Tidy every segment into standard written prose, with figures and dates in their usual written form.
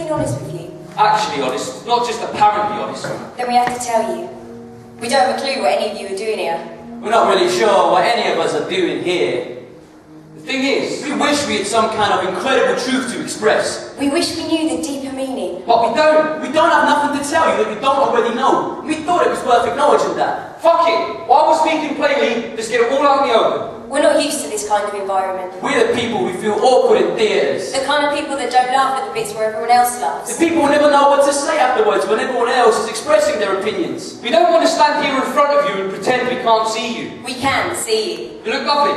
being honest with you? Actually honest, not just apparently honest. Then we have to tell you. We don't have a clue what any of you are doing here. We're not really sure what any of us are doing here. The thing is, We wish we had some kind of incredible truth to express. We wish we knew the deeper meaning. but we don't. We don't have nothing to tell you that you don't already know. We thought it was worth acknowledging that. Fuck it! While we're speaking plainly, let's get it all out in the open. We're not used to this kind of environment. We're the people who feel awkward in theatres. The kind of people that don't laugh at the bits where everyone else laughs. The people who never know what to say afterwards when everyone else is expressing their opinions. We don't want to stand here in front of you and pretend we can't see you. We can see you. You look lovely.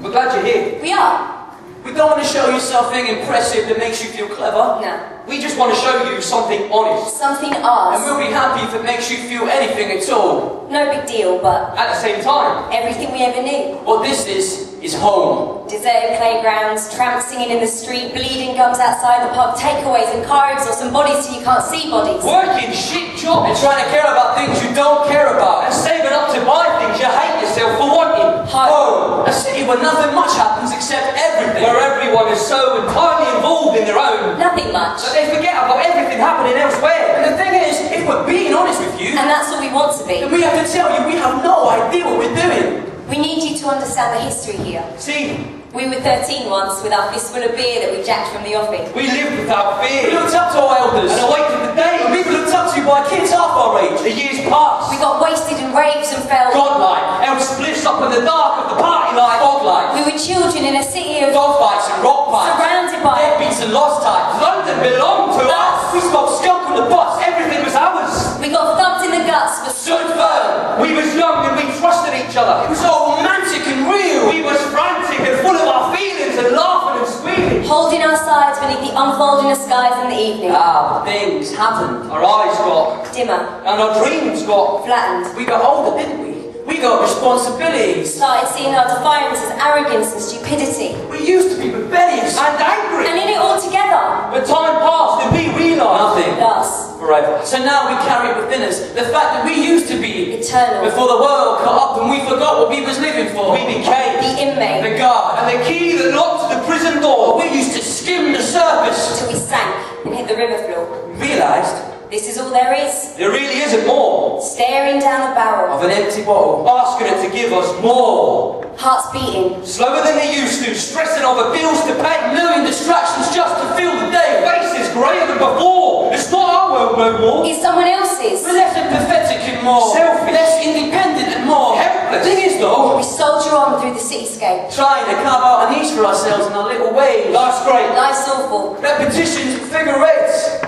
We're glad you're here. We are. We don't want to show you something impressive that makes you feel clever. No. We just want to show you something honest. Something And ours. we'll be happy if it makes you feel anything at all. No big deal, but At the same time, everything we ever knew. What this is home. Deserted playgrounds, tramps singing in the street, bleeding gums outside the pub, takeaways and car exhausts and bodies so you can't see bodies. working shit And jobs trying to care about things you don't care about. and saving up to buy things you hate yourself for wanting. Home. A city where nothing much happens except everything. Where everyone is so entirely involved in their own Nothing much. that they forget about everything happening elsewhere. And the thing is, if we're being honest with you, And that's what we want to be. then we have to tell you we have no idea what we're doing. We need you to understand the history here. See, We were 13 once with our fistful of beer that we jacked from the offing. we lived without We fear looked up to our elders. and awaited the day. And people looked up to by kids half our age. The years passed. We got wasted in raves and fell. Godlike, held splits up in the dark of the party light. Godlike. We were children in a city of Dogfights and rock pipes. surrounded by Deadbeats and lost types. London belonged to us. We smoked skunk on the bus. Everything was ours. We got thumped in the guts for Stood firm. We was young and we trusted each other. It was all romantic and real. We was frantic and full of our feelings and laughing and squealing. holding our sides beneath the unfolding of skies in the evening. But things happened. Our eyes got, Dimmer, and our dreams got. flattened. We got older, didn't we? We got responsibilities. Started seeing our defiance as arrogance and stupidity. We used to be rebellious. And angry. And in it all together, But time passed and we realised Nothing. thus, forever. So now we carry it within us. The fact that we used to be eternal, before the world caught up and we forgot what we was living for. We became the inmate, the guard. and the key that locked the prison door. We used to skim the surface. till we sank and hit the river floor. Realised This is all there is. There really isn't more. Staring down the barrel, of an empty bottle. Asking it to give us more. hearts beating, Slower than they used to, stressing over bills to pay. A million distractions just to fill the day. Faces greyer than before. It's not our world no more. it's someone else's. We're less empathetic and more Selfish. less independent and more Helpless. Thing is though, We soldier on through the cityscape. trying to carve out a niche for ourselves in our little ways. Life's great. Life's awful. Repetitions, figure eights.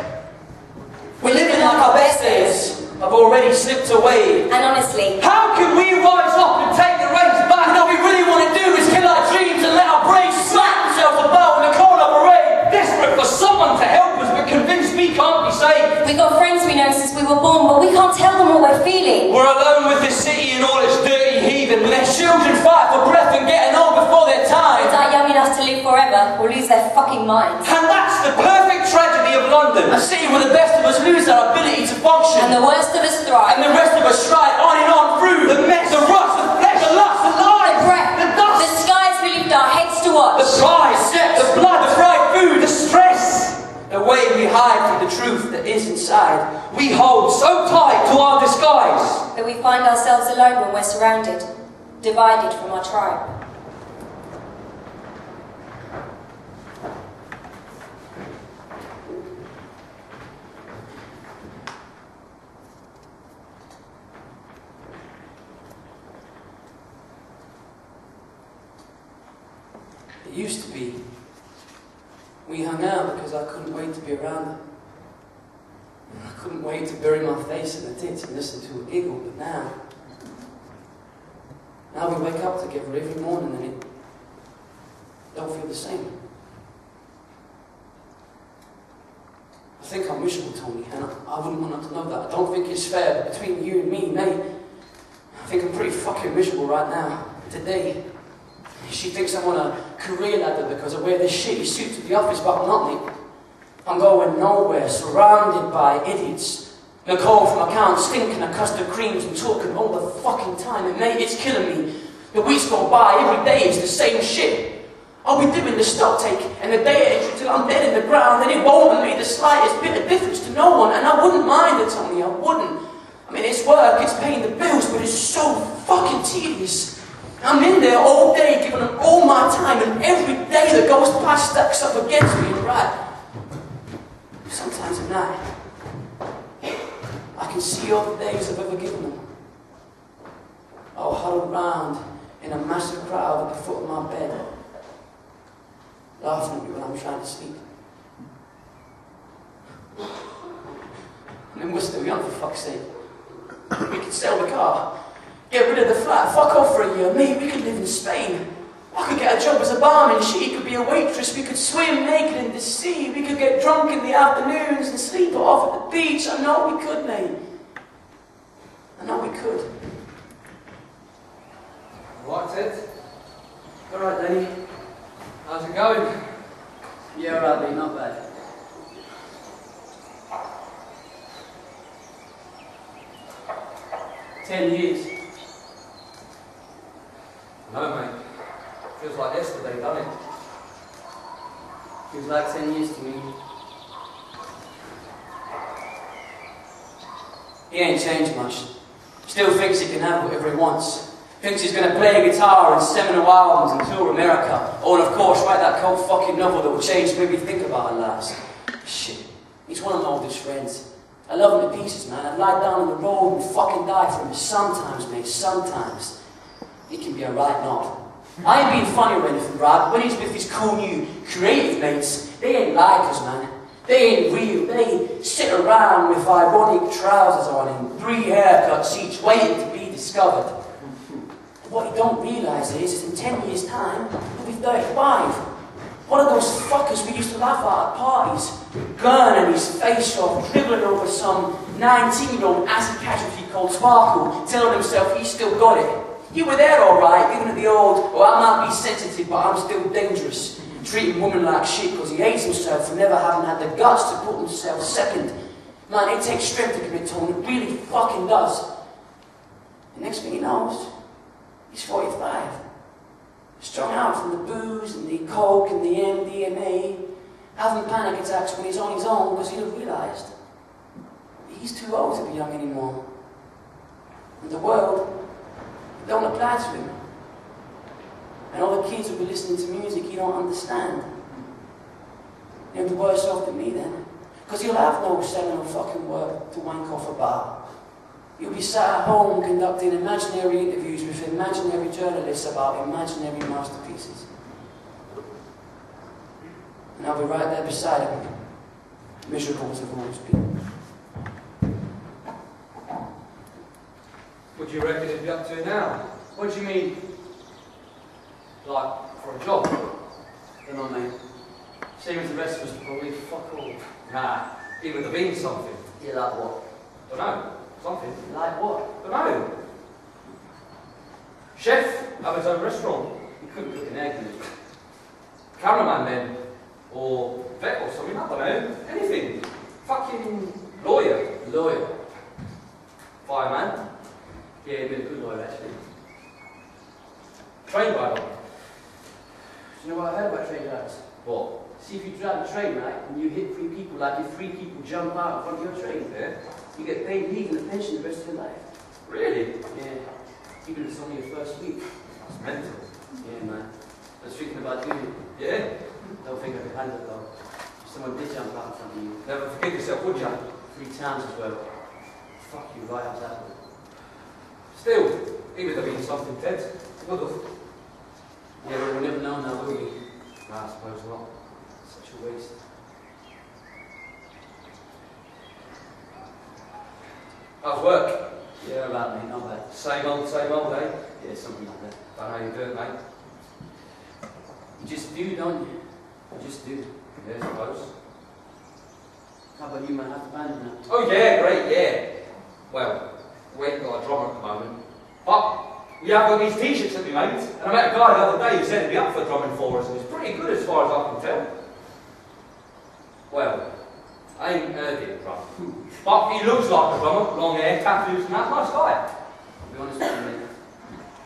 We're living like our best days have already slipped away. And honestly, How can we rise up and take the reins back? And all we really want to do is kill our dreams and let our brains smack themselves about in the corner parade. Desperate for someone to help us, but convinced we can't be saved. we got friends we know since we were born, but we can't tell them what we're feeling. We're alone with this city and all its dirty heathen. Let children fight for breath and getting old before their They time. die young enough to live forever or lose their fucking minds. And that's the perfect tragedy of London. A city where the best of us lose our ability to function. And the worst of us thrive. And the rest of us stride on and on through The mess, the rust, the flesh, the lust, the The lies, breath, the dust, the skies we lift our heads to watch. the pride, sex, the blood, the fried food, the stress. the way we hide from the truth that is inside. We hold so tight to our disguise. That we find ourselves alone when we're surrounded, divided from our tribe. It used to be. We hung out because I couldn't wait to be around her. I couldn't wait to bury my face in the ditch and listen to her giggle, but now we wake up together every morning and it don't feel the same. I think I'm miserable, Tony, and I wouldn't want her to know that. I don't think it's fair, but between you and me, mate, I think I'm pretty fucking miserable right now, today. She thinks I'm on a career ladder because I wear this shitty suit to the office, but I'm not, mate. I'm going nowhere, surrounded by idiots. Nicole from accounts stinking of custard creams and talking all the fucking time, and mate, it's killing me. The weeks go by, every day it's the same shit. I'll be doing the stock take and the data entry till I'm dead in the ground, and it won't have made the slightest bit of difference to no one, and I wouldn't mind it, Tony, I wouldn't. I mean, it's work, it's paying the bills, but it's so fucking tedious. I'm in there all day, giving them all my time, and every day that goes past stacks up against me, and right. Sometimes at night, I can see all the days I've ever given them. All huddled round in a massive crowd at the foot of my bed, laughing at me when I'm trying to sleep. I mean, we're still young, for fuck's sake. We could sell the car, get rid of the flat, fuck off for a year. Maybe we could live in Spain. I could get a job as a barman, she could be a waitress, we could swim naked in the sea, we could get drunk in the afternoons and sleep it off at the beach. I know we could, mate. I know we could. All right, Ted? All right, Lenny. How's it going? Yeah, all right, mate, not bad. "10 years. No, mate. Feels like yesterday, doesn't it? Feels like 10 years to me. He ain't changed much. Still thinks he can have whatever he wants. Thinks he's going to play guitar and seminal albums and tour America. Oh, and of course, write that cold fucking novel that will change the way we think about our lives. Shit. He's one of my oldest friends. I love him to pieces, man. I'd lie down on the road and fucking die for him. Sometimes, mate, sometimes. He can be a right knob. I ain't being funny or anything, right? But when he's with his cool new creative mates, they ain't like us, man. They ain't real. They sit around with ironic trousers on and 3 haircuts each, waiting to be discovered. What you don't realise is in 10 years' time, he'll be 35. One of those fuckers we used to laugh at parties, burning his face off, dribbling over some 19-year-old acid casualty called Sparkle, telling himself he still got it. You were there all right, giving it the old, well, I might be sensitive, but I'm still dangerous. Treating women like shit because he hates himself for never having had the guts to put himself second. Man, it takes strength to commit, Tony. It really fucking does. The next thing he knows, he's 45. Strung out from the booze and the coke and the MDMA, having panic attacks when he's on his own because he'd have realised he's too old to be young anymore. And the world don't apply to him. And all the kids will be listening to music he don't understand. He'll be worse off than me then. Because he'll have no seminal fucking work to wank off about. You'll be sat at home conducting imaginary interviews with imaginary journalists about imaginary masterpieces. And I'll be right there beside him, miserable as I've always been. What do you reckon he'd be up to now? What do you mean? Like, for a job? Don't know, mate. Same as the rest of us, probably. Fuck all. Nah, he would have been something. Yeah, like what? Don't know. Something. Like what? Don't know. Chef, have his own restaurant. He couldn't cook an egg, did he? Cameraman then. Or vet or something, I don't know. Anything. Fucking lawyer. Lawyer. Fireman. Yeah, he'd been a good lawyer, actually. Train rider. Do you know what I heard about train drivers? What? See, if you drive a train, right, and you hit 3 people, like if 3 people jump out in front of your train, Yeah. you get paid leave and a pension the rest of your life. Really? Yeah. Even if it's only your first week. That's mental. Yeah, man. I was thinking about doing it. Yeah. Don't think I could handle it, though. If someone did jump out in front of you, Never forgive yourself, would you? 3 times as well. Fuck you right up that way. Still, he would have been something, Ted. Would have. Yeah, but we'll never know now, will we? No, I suppose not. Such a waste. How's work? Yeah, right, mate, not bad. Same old, eh? Yeah, something like that. Don't know how you do it, mate. You just do, don't you? You just do. Yeah, I suppose. How about you, man? How's the band now? Oh yeah, great, yeah. Well, we ain't got a drummer at the moment. But we have got these t-shirts that we made. And I met a guy the other day who said he'd be up for drumming for us, and it's pretty good as far as I can tell. Well, I ain't heard him drum. But he looks like a drummer, long hair, tattoos and that, nice guy. I'll be honest with you, mate.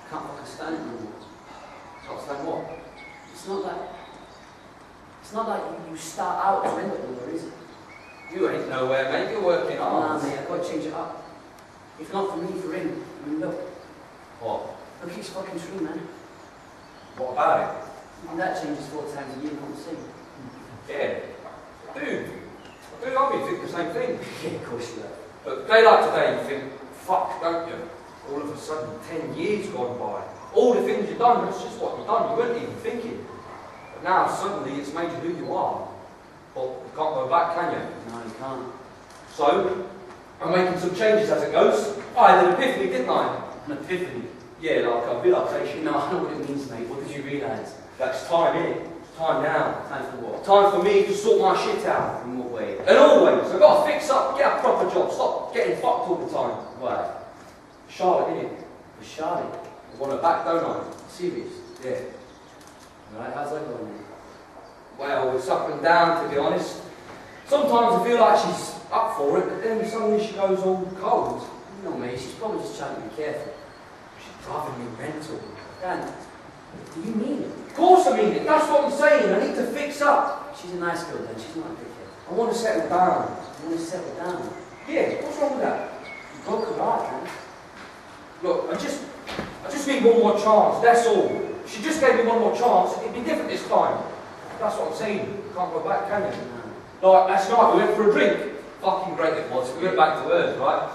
Can't fucking stand it anymore. Can't stand what? It's It's not like you start out to end up nowhere, is it? You ain't nowhere, mate. You're working hard. Nah, mate, I've got to change it up. If not for me, for him. I mean, look. What? Look at his fucking tree, man. What about it? And that changes 4 times a year, not the same. Yeah. Dude, I'll be thinking the same thing. Yeah, of course you have. But a day like today, you think, fuck, don't you? All of a sudden, 10 years gone by. All the things you've done, that's just what you've done. You weren't even thinking. But now, suddenly, it's made you who you are. Well, you can't go back, can you? No, you can't. So, I'm making some changes as it goes. I had an epiphany, didn't I? An epiphany? Yeah, like a realisation. No, I know what it means, mate. What did you realise? That's time, innit? It's time now. Time for what? Time for me to sort my shit out. In what way? And always, I've got to fix up, get a proper job, stop getting fucked all the time. Why? Charlotte, innit? For Charlie? I want her back, don't I? Serious? Yeah. Right, how's that going, mate? Well, it's up and down, to be honest. Sometimes I feel like she's up for it, but then suddenly she goes all cold. No, mate, she's probably just trying to be careful. She's driving me mental. Dan, do you mean it? Of course I mean it. That's what I'm saying. I need to fix up. She's a nice girl, then. She's not a dickhead. I want to settle down. You want to settle down? Yeah, what's wrong with that? You broke her heart, man. Look, I just need one more chance, that's all. If she just gave me one more chance, it'd be different this time. That's what I'm saying. You can't go back, can you? No. Like, last night we went for a drink. Fucking great it was. We went back to Earth, right?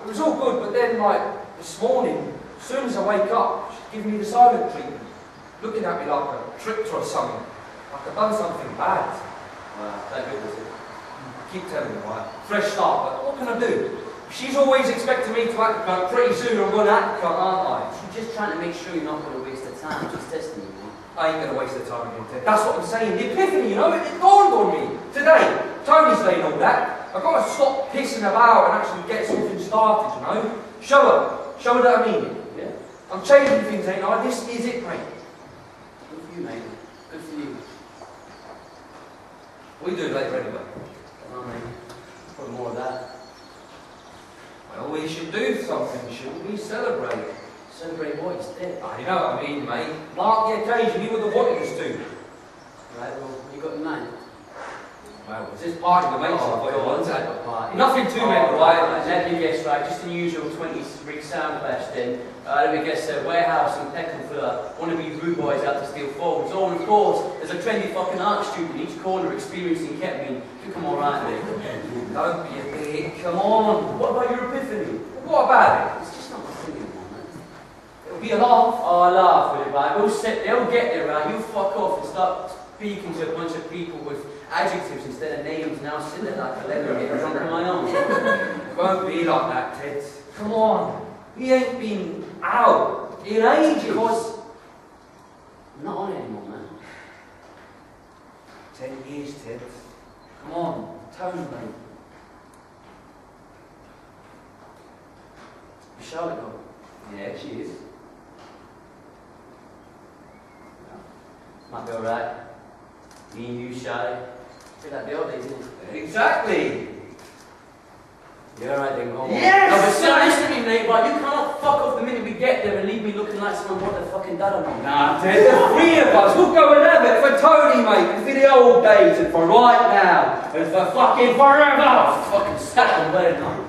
It was all good, but then, like, this morning, as soon as I wake up, she's giving me the silent treatment. Looking at me like I tripped her or something. Like I've done something bad. Wow, that good was it? Keep telling me, right? Fresh start, but what can I do? She's always expecting me to act, but pretty soon I'm going to act, aren't I? She's just trying to make sure you're not going to waste her time. She's testing you, mate. I ain't going to waste the time again, Ted. That's what I'm saying. The epiphany, you know, it dawned on me. Today, Tony's saying all that. I've got to stop pissing about and actually get something started, you know? Show her that I mean it. Yeah? I'm changing things, ain't I? This is it, mate. Good for you, mate. Good for you. We do later anyway. Come on, mate. Put more of that. Well, we should do something, shouldn't we? Celebrate. Celebrate what? He's dead. You know what I mean, mate. Mark the occasion, you would have wanted us to. Right, well, what you got in mind? Well, it's this party the mates have got on. Party. Nothing too mental, right? Let me guess, right, just the usual 20-rig sound clash then. Let me guess, warehouse and Peckham full of wannabe rude boys out to steal phones. Oh, and of course, there's a trendy fucking art student in each corner experiencing ketamine. You come alright, mate. Don't be a dick, come on. What about your epiphany? What about it? It's just not my thing anymore, man. It'll be a laugh. Oh, I laugh with it, right? They'll get there, right? You fuck off and start speaking to a bunch of people with adjectives instead of names. Now sit there like a leather and get drunk on my own. It won't be like that, Ted. Come on. We ain't been out in ages. Because I'm not on it anymore, man. 10 years, Ted. Come on. Tone, mate. Is Charlotte gone? Yeah, she is. Might be alright. Me and you, Charlie. Feel like the old days, isn't it? Exactly. You're alright then, go on. Yes! No, but still listen to me, mate, but you cannot fuck off the minute we get there and leave me looking like someone brought their fucking dad on me. Nah, Ted, the 3 of us, we'll go and have it for Tony, mate, and for the old days, and for right now, and for fucking forever! Fucking stack on wedding night.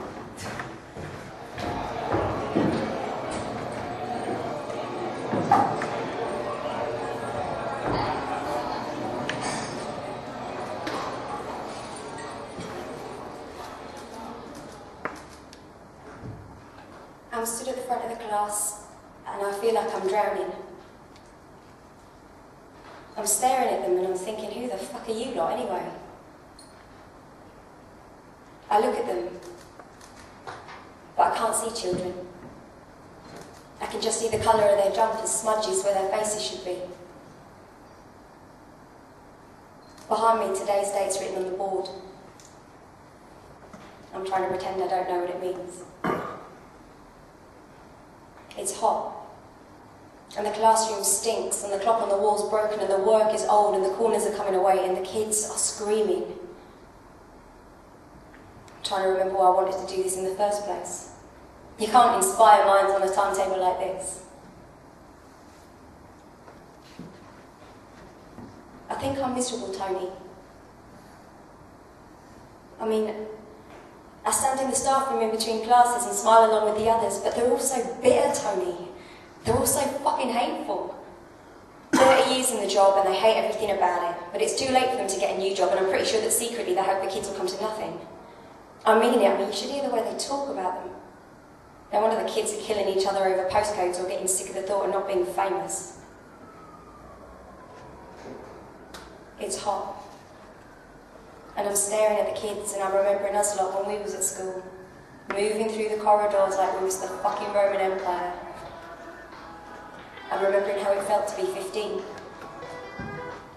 I'm stood at the front of the class and I feel like I'm drowning. I'm staring at them and I'm thinking, who the fuck are you lot anyway? I look at them, but I can't see children. I can just see the colour of their jumpers, smudges where their faces should be. Behind me, today's date's written on the board. I'm trying to pretend I don't know what it means. It's hot, and the classroom stinks, and the clock on the wall's broken, and the work is old, and the corners are coming away, and the kids are screaming. I'm trying to remember why I wanted to do this in the first place. You can't inspire minds on a timetable like this. think I'm miserable, Tony. I mean, I stand in the staff room in between classes and smile along with the others, but they're all so bitter, Tony. They're all so fucking hateful. 30 years in the job and they hate everything about it, but it's too late for them to get a new job, and I'm pretty sure that secretly they hope the kids will come to nothing. I mean it, you should hear the way they talk about them. No wonder the kids are killing each other over postcodes or getting sick of the thought of not being famous. It's hot. And I'm staring at the kids, and I'm remembering us lot when we was at school, moving through the corridors like we was the fucking Roman Empire. I'm remembering how it felt to be 15.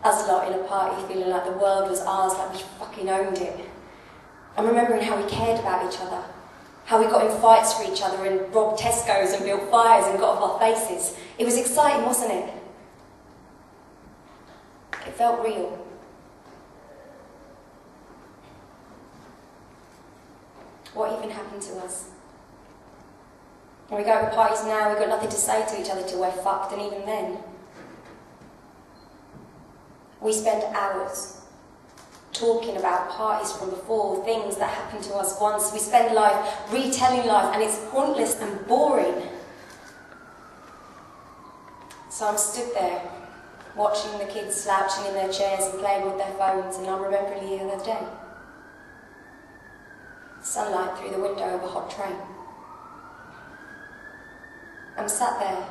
Us lot in a party feeling like the world was ours, like we fucking owned it. I'm remembering how we cared about each other, how we got in fights for each other and robbed Tesco's and built fires and got off our faces. It was exciting, wasn't it? It felt real. What even happened to us? When we go to parties now, we've got nothing to say to each other till we're fucked, and even then. We spend hours talking about parties from before, things that happened to us once. We spend life retelling life, and it's pointless and boring. So I'm stood there, watching the kids slouching in their chairs and playing with their phones, and I'm remembering the other day. Sunlight through the window of a hot train. I'm sat there,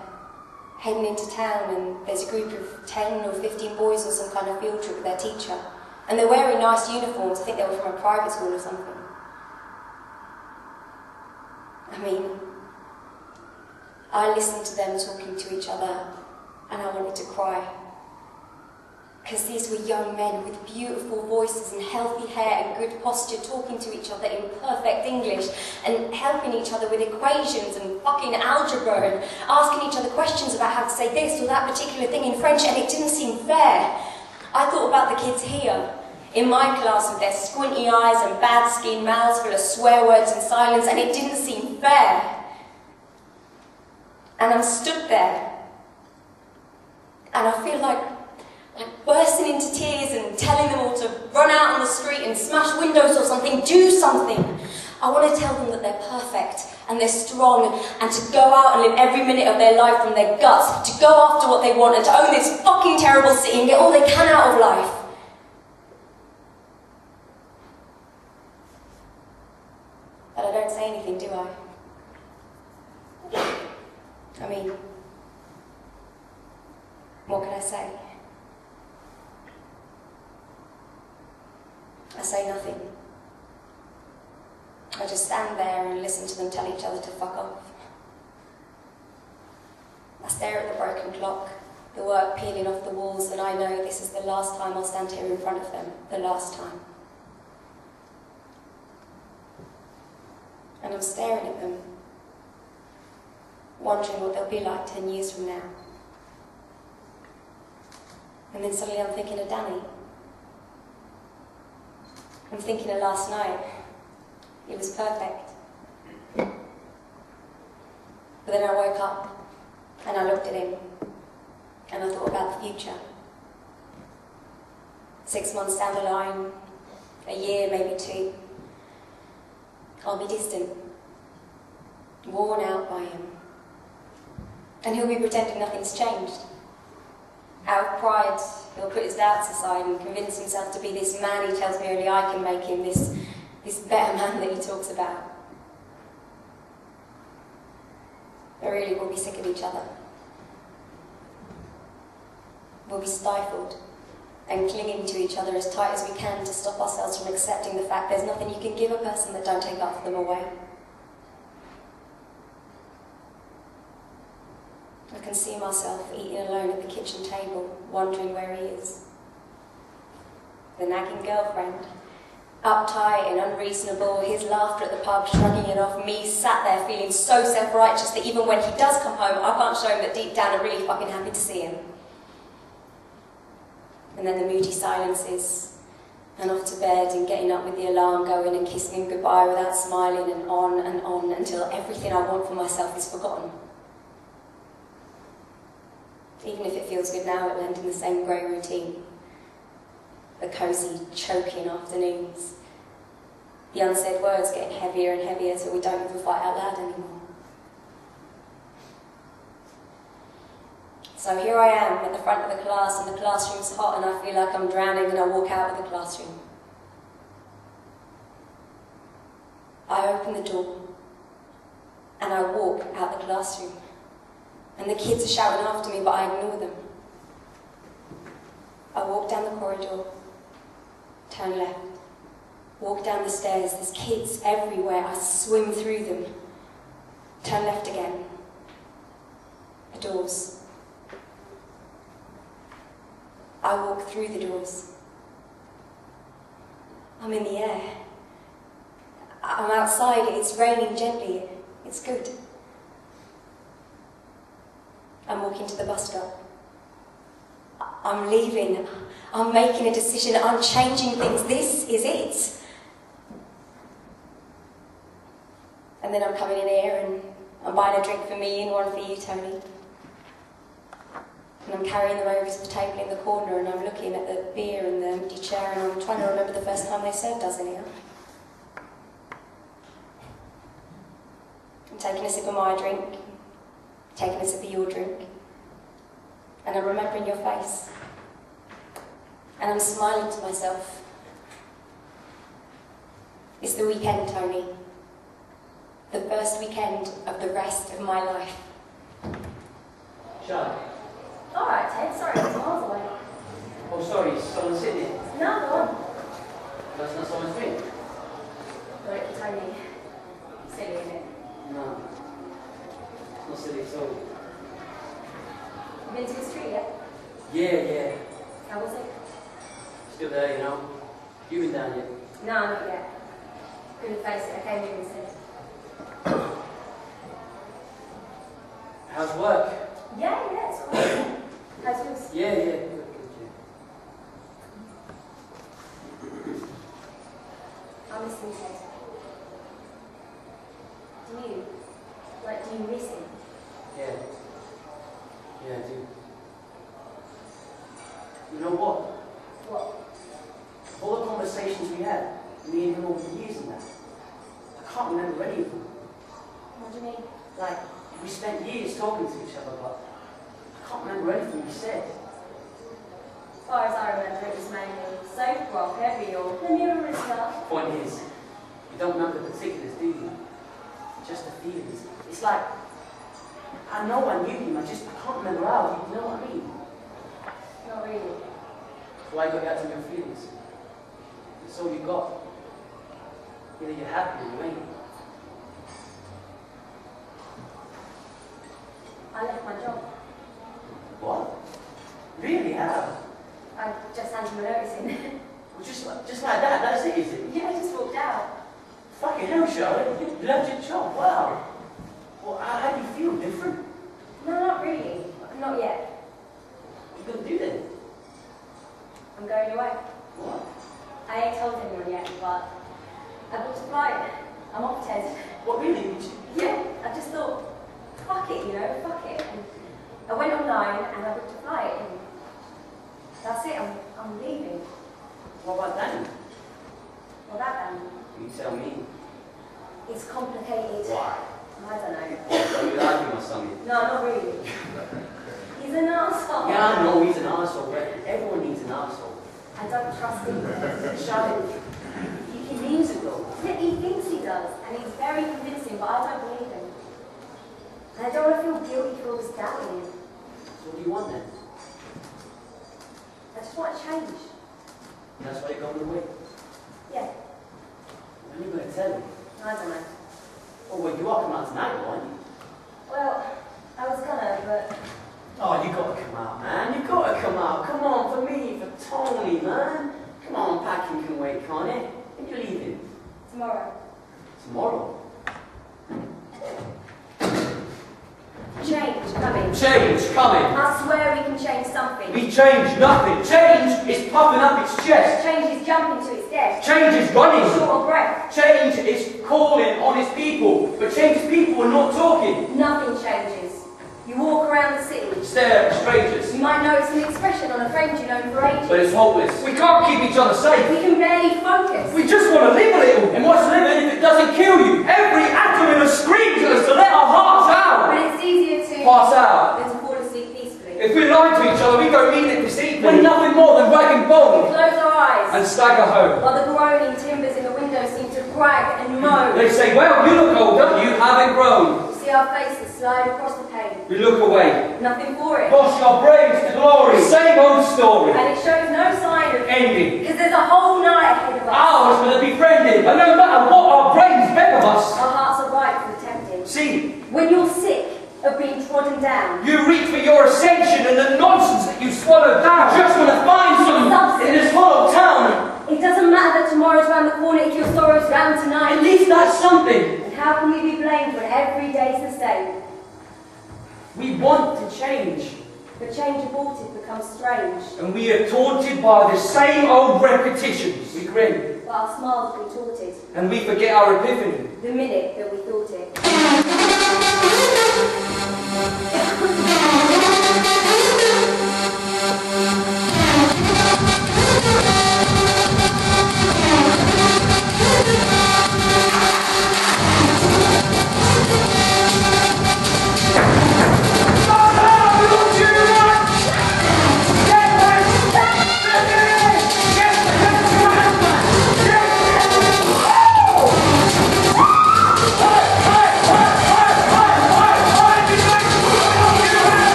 heading into town, and there's a group of 10 or 15 boys on some kind of field trip with their teacher. And they're wearing nice uniforms. I think they were from a private school or something. I mean, I listened to them talking to each other, and I wanted to cry. Because these were young men with beautiful voices and healthy hair and good posture, talking to each other in perfect English and helping each other with equations and fucking algebra and asking each other questions about how to say this or that particular thing in French, and it didn't seem fair. I thought about the kids here, in my class, with their squinty eyes and bad skin, mouths full of swear words and silence, and it didn't seem fair. And I'm stood there, and I feel like bursting into tears and telling them all to run out on the street and smash windows or something, do something. I want to tell them that they're perfect and they're strong, and to go out and live every minute of their life from their guts, to go after what they want and to own this fucking terrible city and get all they can out of life. But I don't say anything, do I? I mean, what can I say? I say nothing. I just stand there and listen to them tell each other to fuck off. I stare at the broken clock, the work peeling off the walls, and I know this is the last time I'll stand here in front of them, the last time. And I'm staring at them, wondering what they'll be like 10 years from now. And then suddenly I'm thinking of Danny. I'm thinking of last night. It was perfect. But then I woke up and I looked at him and I thought about the future. 6 months down the line, a year, maybe 2, I'll be distant, worn out by him. And he'll be pretending nothing's changed. Out of pride, he'll put his doubts aside and convince himself to be this man he tells me only I can make him, this better man that he talks about. But really, we'll be sick of each other. We'll be stifled and clinging to each other as tight as we can to stop ourselves from accepting the fact there's nothing you can give a person that don't take after them away. I can see myself eating alone at the kitchen table, wondering where he is. The nagging girlfriend, uptight and unreasonable, his laughter at the pub, shrugging it off, me sat there feeling so self-righteous that even when he does come home, I can't show him that deep down I'm really fucking happy to see him. And then the moody silences, and off to bed and getting up with the alarm going and kissing him goodbye without smiling, and on until everything I want for myself is forgotten. Even if it feels good now, it'll end in the same grey routine. the cosy, choking afternoons. The unsaid words getting heavier and heavier till we don't even fight out loud anymore. So here I am at the front of the class, and the classroom's hot, and I feel like I'm drowning, and I walk out of the classroom. I open the door, and I walk out the classroom. And the kids are shouting after me, but I ignore them. I walk down the corridor, turn left, walk down the stairs. There's kids everywhere. I swim through them. Turn left again. The doors. I walk through the doors. I'm in the air. I'm outside. It's raining gently. It's good. I'm walking to the bus stop. I'm leaving. I'm making a decision. I'm changing things. This is it. And then I'm coming in here and I'm buying a drink for me and one for you, Tony. And I'm carrying them over to the table in the corner, and I'm looking at the beer and the empty chair, and I'm trying to remember the first time they served us in here. I'm taking a sip of my drink, taking a sip of your drink, and I'm remembering your face. And I'm smiling to myself. It's the weekend, Tony. The first weekend of the rest of my life. Charlotte. All right, Ted. Sorry, it's miles away. Oh, sorry, is someone sitting here? No, go on. That's not someone's drink? Look, Tony. Silly, isn't it? No. It's not silly at all. You been to the street yet? Yeah. How was it? Still there, you know. You been down yet? No, not yet. Couldn't face it. I came here instead. How's work? Yeah, it's all right. How's yours? Yeah. Good. I'm listening, Ted. Do you miss him? Yeah, I do. You know what? What? All the conversations we had, me and him over the years and that, I can't remember any of them. What do you mean? Like, we spent years talking to each other, but I can't remember anything we said. As far as I remember, it was mainly soap rock, heavy, or the mirror and stuff. Point is, you don't remember the particulars, do you? Just the feelings. It's like, I know I knew him, I can't remember how. You know what I mean? Not really. Why you got out to your feelings? That's all you got. Either you're happy or you ain't. I left my job. What? Really? How? I just handed my notice in. Well, just like that, that's it, is it? Yeah, I just walked out. Fucking hell, Charlotte. You left your job, wow. Well, how do you feel? Different? No, not really. Not yet. What you gonna do then? I'm going away. What? I ain't told anyone yet, but I booked a flight. I'm off, Ted. What, really? Yeah, I just thought, fuck it, fuck it. And I went online and I booked a flight, and that's it, I'm leaving. What about Danny? Well, that You tell me. it's complicated. Why? I don't know. Are you arguing or something? No, not really. He's an arsehole. Yeah, I know he's an arsehole, but everyone needs an arsehole. I don't trust him. Charlotte, he means it though. Yeah, he thinks he does, and he's very convincing, but I don't believe him. And I don't want to feel guilty for always doubting him. So what do you want then? I just want to change. That's why you're going away? Yeah, When are you going to tell me? I don't know. Oh, well, you are coming out tonight, aren't you? Well, I was gonna, but Oh, you got to come out, man. You got to come out. Come on, for me, for Tony, man. Come on, packing can wait, can't it? When you leaving? tomorrow. Tomorrow. Change coming. Change coming. I swear we can change something. We change nothing. Change is puffing up its chest. Change is jumping to its death. Change is running. Short of breath. Change is calling on its people. But change's people are not talking. Nothing changes. You walk around the city. Stare at strangers. You might notice an expression on a friend you've known for ages. But it's hopeless. We can't keep each other safe. We can barely focus. We just want to live a little. And what's living if it doesn't kill you? Every atom in us screams at us to let our hearts out. But it's easier to pass out than to fall asleep peacefully. If we lie to each other, we don't mean it deceitfully. We're nothing more than wagging bones. Close our eyes and stagger home. While the groaning timbers in the window seem to brag and moan. They say, well, you look older. You haven't grown. We see our faces slide across the pane. We look away. Nothing for it. Wash our brains to glory. Same old story. And it shows no sign of ending. Because there's a whole night ahead of us. Ours for the befriended. And no matter what our brains beg of us. Our hearts are ripe for the tempting. See. When you're sick of being trodden down. You reach for your ascension and the nonsense that you swallow down. Just want to find some in this hollow town. It doesn't matter that tomorrow's round the corner if your sorrow's round tonight. At least that's something. And how can we be blamed when every day's the same? We want to change. But change aborted becomes strange. And we are taunted by the same old repetitions. We grin. But our smiles contorted. And we forget our epiphany. The minute that we thought it.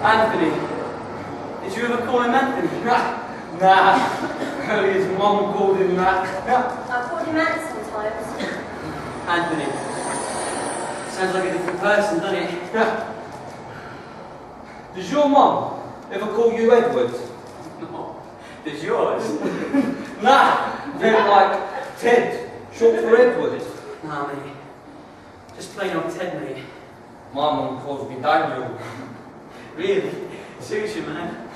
Anthony. Did you ever call him Anthony? Nah. Only his mum called him that. I've called him Ant sometimes. Anthony. Sounds like a different person, doesn't it? Does your mum ever call you Edward? No. Does yours? Nah. They're like Ted, short for Edward. Nah, mate. Just plain old Ted, mate. My mum calls me Daniel. Really? Suits you, man.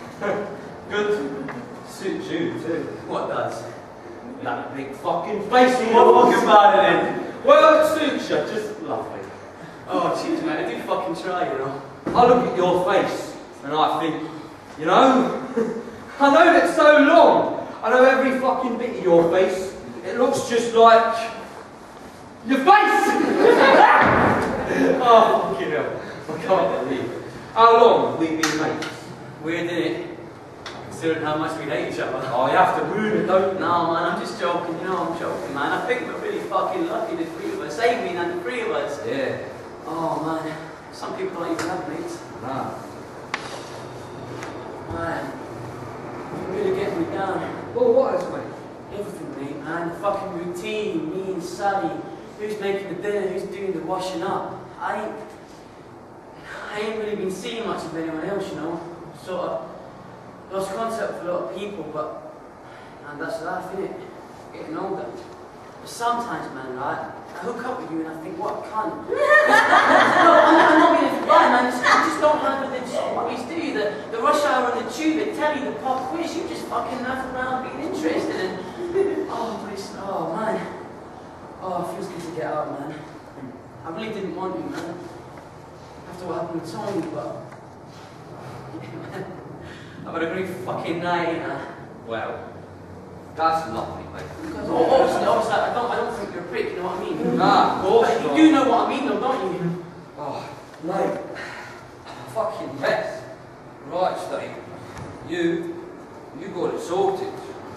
Good. Suits you too. What does? That big fucking face of What yours. fucking about it then? Well, it suits you, just lovely. Oh, cheers, mate. I do fucking try, you know. I look at your face and I think, you know, I know it so long. I know every fucking bit of your face. It looks just like your face. Oh, fucking hell. I can't believe it. How long have we been mates? Weird, isn't it? Considering how much we hate each other. Oh, you have to ruin it, don't you? No, man, I'm just joking. You know I'm joking, man. I think we're really fucking lucky, the three of us. Amy and the three of us. Yeah. Oh, man. Some people don't even have mates. Nah. Man, you're really getting me down. Well, what is, mate? Everything, mate, man. The fucking routine, me and Sally. Who's making the dinner, who's doing the washing up. I ain't really been seeing much of anyone else, you know. Sort of lost contact with a lot of people, but man, that's life, innit? Getting older. But sometimes, man, right, I hook up with you and I think, what a cunt. No, I'm not being a lie, man. You just don't handle the what do you? The rush hour on the tube, the telly, the pop quiz, you just fucking laugh around being interested and oh man. Oh, it feels good to get out, man. I really didn't want you, man. after what happened to Tony, but I've had a great fucking night, you know. Well, that's lovely, mate. Because obviously, I don't think you're a prick, you know what I mean? Nah, of course not. You do know what I mean, though, don't you? Oh, mate. Fucking mess. Right, Steve. You got it sorted.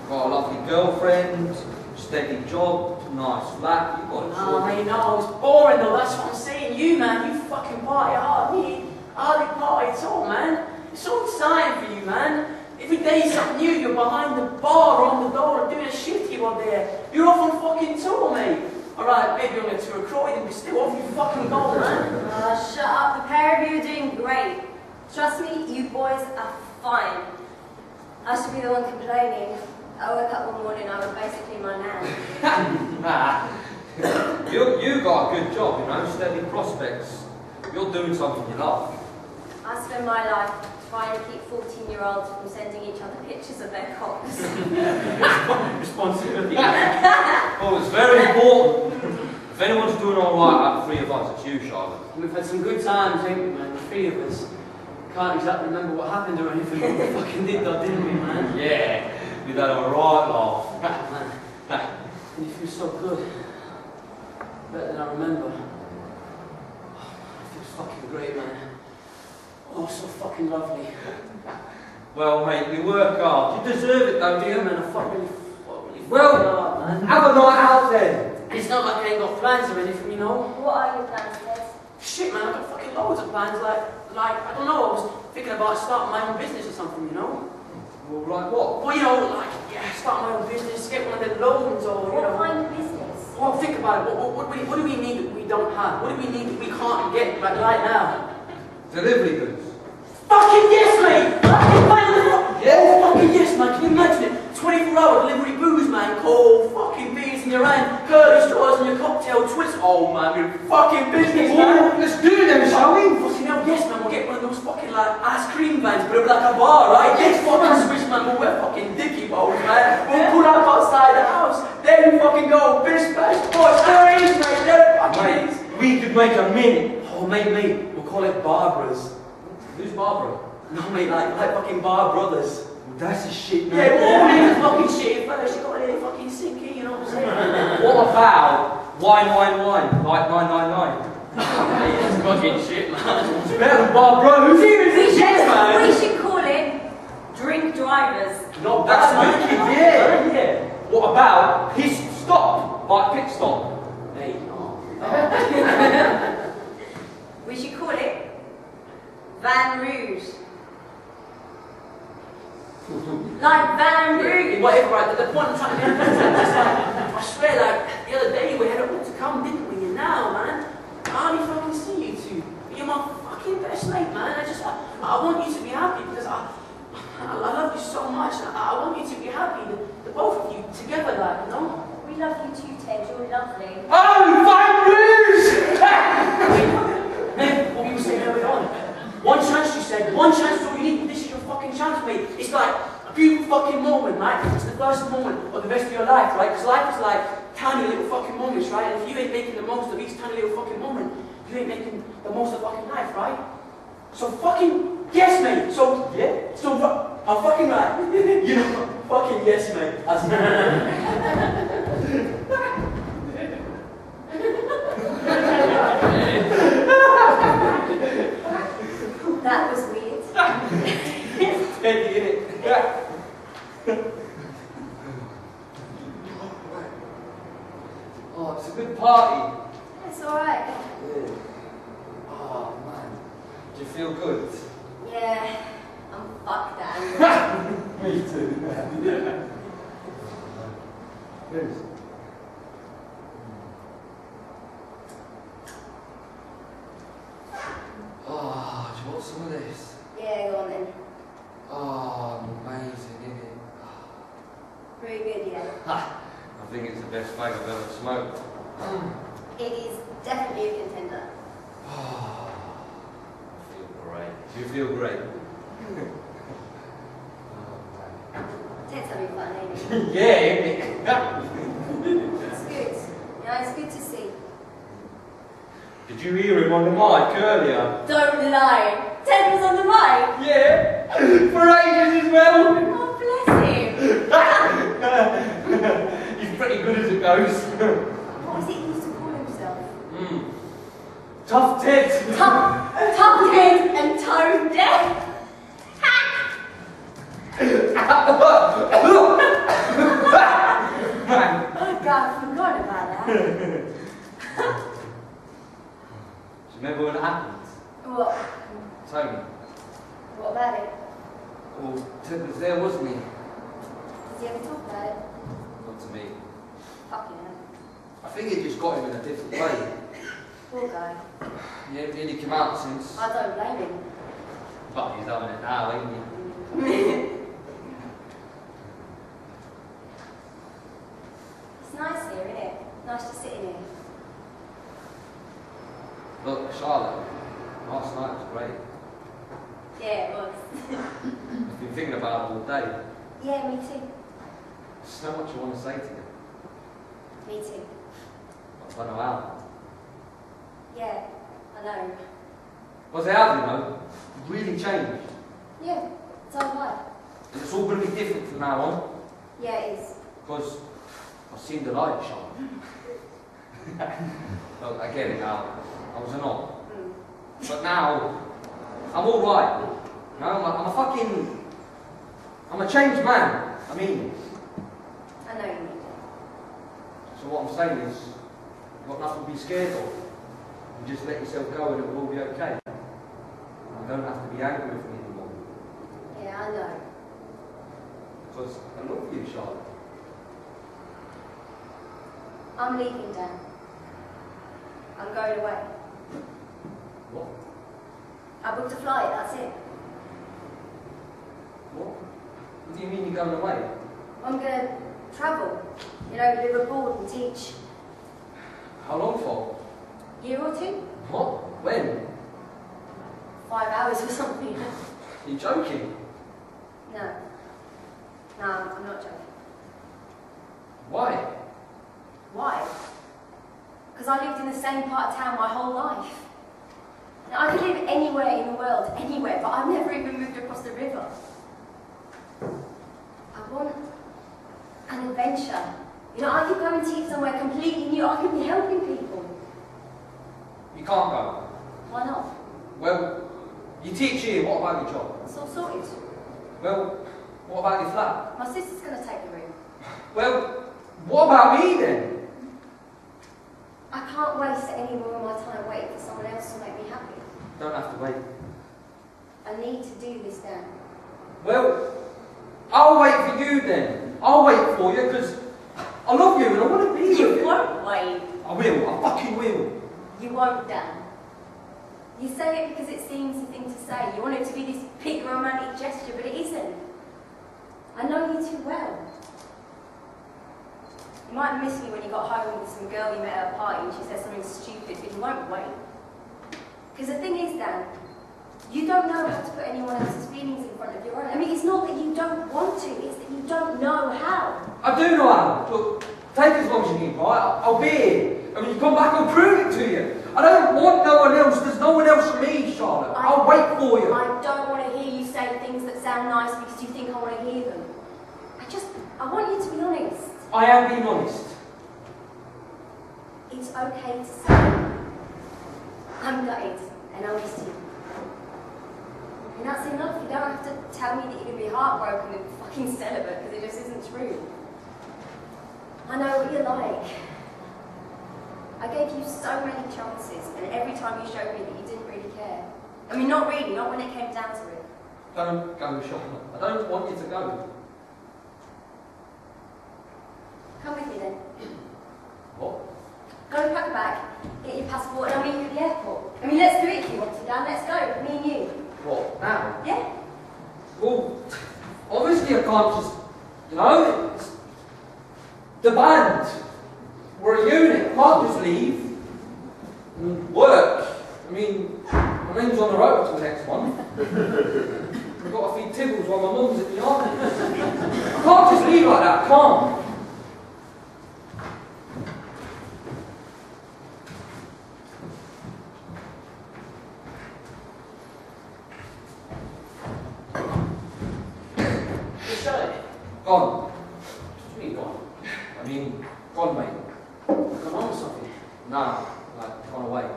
Got a lovely girlfriend, steady job, nice flat, you got it sorted. Oh, mate, no, it's boring though, that's what I'm saying. You, man, you fucking party hard. Me, hardly party at all, man. It's so exciting for you, man. Every day something new, you're behind the bar or on the door doing a shift you are there. You're off on fucking tour, mate. Alright, maybe on a tour of Croydon, but still off you fucking go, man. Shut up, the pair of you are doing great. Trust me, you boys are fine. I should be the one complaining. I woke up one morning, I was basically my nan. Nah. You got a good job, you know, steady prospects. You're doing something you love. I spend my life trying to keep 14-year-olds from sending each other pictures of their cocks. Responsibility. Oh, it's very important. If anyone's doing alright out of the three of us, it's you, Charlotte. We've had some good times, haven't we, man? The three of us. Can't exactly remember what happened or anything, but we fucking did though, didn't we, man? Yeah, we've had a right laugh. Man, and you feel so good. Better than I remember. It feels fucking great, man. Oh, so fucking lovely. Well, mate, we work hard. You deserve it, don't you? Yeah, man, I fucking well, hard, man. have a night out then. It's not like I ain't got plans or anything, you know? What are your plans, Des? Shit, man, I've got fucking loads of plans, like, I don't know, I was thinking about starting my own business or something, you know? Well, like what? Well, you know, like, yeah, start my own business, get one of them loans or, you know. What kind of business? Well, think about it, what do we need that we don't have? What do we need that we can't get, like, right now? Delivery goods. Fucking yes, mate! Fucking man! Yeah? Oh, fucking yes, man, can you imagine it? 24-hour delivery booze, man, cold fucking beers in your hand, curly straws in your cocktail, twist. Oh, man, we're fucking business, man! Let's do them, shall we? Fucking hell, yes, man, we'll get one of those fucking, like, ice cream vans, but it'll be like a bar, right? Yes, fucking Swiss, man, we'll wear fucking dicky bowls, man. We'll pull up outside the house, there we fucking go, bish, bash, boys, there it is, mate, there it fucking is. We could make a minute. Oh, mate, we'll call it Barbara's. Who's Barbara? No, mate, like fucking Bar Brothers. Well, that's a shit, man. Yeah, well, all niggas fucking shit first, you gotta let it fucking sink in, you know what I'm saying? What about wine, like 999? It's fucking shit, man. It's better than Bar Bros. We should call it Drink Drivers. Not That's bad, wicked, man. yeah. What about Piss Stop, like Pit Stop? Mate, no. We should call it Van Rouge. Like Van Rouge. Whatever, right, the point I'm trying to make is just like, I swear, like, the other day we had it all to come, didn't we? And now, man, I hardly fucking see you two. You're my fucking best mate, man. I want you to be happy because I love you so much. I want you to be happy, the both of you together, like, you know? We love you too, Ted. You're lovely. Oh, Van Rouge! Mate, what were you saying earlier on? One chance, you said. One chance is all you need. This is your fucking chance, mate. It's like a beautiful fucking moment, right? It's the first moment of the rest of your life, right? Because life is like tiny little fucking moments, right? And if you ain't making the most of each tiny little fucking moment, you ain't making the most of fucking life, right? So fucking yes, mate. So yeah. So I'm fucking right. You know, fucking yes, mate. That was weird. Steady, innit? Oh, it's a good party. It's alright. Yeah. Oh, man. Do you feel good? Yeah, I'm fucked angry. Me too. Who's? Oh, do you want some of this? Yeah, go on then. Oh, amazing, isn't it? Pretty good, yeah. I think it's the best fag I've ever smoked. It is definitely a contender. Oh, I feel great. Do you feel great? Ted's having fun, ain't he? Yeah, isn't it? It's good. Yeah, it's good to see. Did you hear him on the mic earlier? Don't lie. Ted was on the mic. Yeah, for ages as well. Oh, bless him. He's pretty good as it goes. What was it he used to call himself? Tough Ted. Tough Ted and tone deaf. Man. Oh God, I forgot about that. Do you remember when it happened? What? Tony. What about it? Well, Ted was there, wasn't he? Does he ever talk about it? Not to me. Fucking hell. I think it just got him in a different way. Poor guy. He ain't really come out since. I don't blame him. But he's having it now, ain't he? It's nice here, isn't it? Nice to sit in here. Look, Charlotte, last night was great. Yeah, it was. I've been thinking about it all day. Yeah, me too. There's so much I want to say to you. Me too. I don't know how. Yeah, I know. Because they have, you know, really changed. Yeah, so have I. And it's all going to be different from now on. Yeah, it is. Because I've seen the light shine. Look, I get it now. I was not. But now, I'm alright. No, I'm a changed man. I mean it. I know you mean. So what I'm saying is, you've got nothing to be scared of. You just let yourself go and it will all be okay. You don't have to be angry with me anymore. Yeah, I know. Because I love you, Charlotte. I'm leaving, Dan. I'm going away. What? I booked a flight, that's it. What? What do you mean you're going away? I'm going to travel. You know, live abroad and teach. How long for? Year or two? What? When? 5 hours or something. You're joking? No. No, I'm not joking. Why? Why? Because I lived in the same part of town my whole life. Now, I could live anywhere in the world, anywhere, but I've never even moved across the river. I want an adventure. You know, I could go and teach somewhere completely new. I could be helping people. You can't go. Why not? Well, you teach here, what about your job? It's all sorted. Well, what about your flat? My sister's going to take the room. Well, what about me then? I can't waste any more of my time waiting for someone else to make me happy. Don't have to wait. I need to do this now. Well, I'll wait for you then. I'll wait for you because I love you and I want to be with you. You won't wait. I will. I fucking will. You won't, Dan. You say it because it seems the thing to say. You want it to be this big romantic gesture, but it isn't. I know you too well. You might miss me when you got home with some girl you met at a party and she said something stupid, but you won't wait. Because the thing is, Dan, you don't know how to put anyone else's feelings in front of your own. I mean, it's not that you don't want to, it's that you don't know how. I do know how. Look, take as long as you need, right? I'll be here. And when you come back, I'll prove it to you. I don't want no one else. There's no one else for me, Charlotte. I'll wait for you. I don't want to hear you say things that sound nice because you think I want to hear them. I want you to be honest. I am being honest. It's okay to say, I'm gutted and I miss you. And that's enough. You don't have to tell me that you're going to be heartbroken and fucking celibate because it just isn't true. I know what you're like. I gave you so many chances and every time you showed me that you didn't really care. I mean, not really, not when it came down to it. Don't go, Charlotte. I don't want you to go. Come with me then. What? Go and pack a bag, get your passport and I'll meet you at the airport. I mean, let's do it if you want to, Dan. Let's go, me and you. What? Now? Yeah? Well, obviously I can't just, you know, it's the band. We're a unit. I can't just leave and work. I mean, my name's on the road till next month. I've got to feed Tibbles while my mum's at the army. I can't just leave like that, I can't. Gone. What do you mean gone? I mean, gone, mate. Gone on or something? Nah, like, gone away.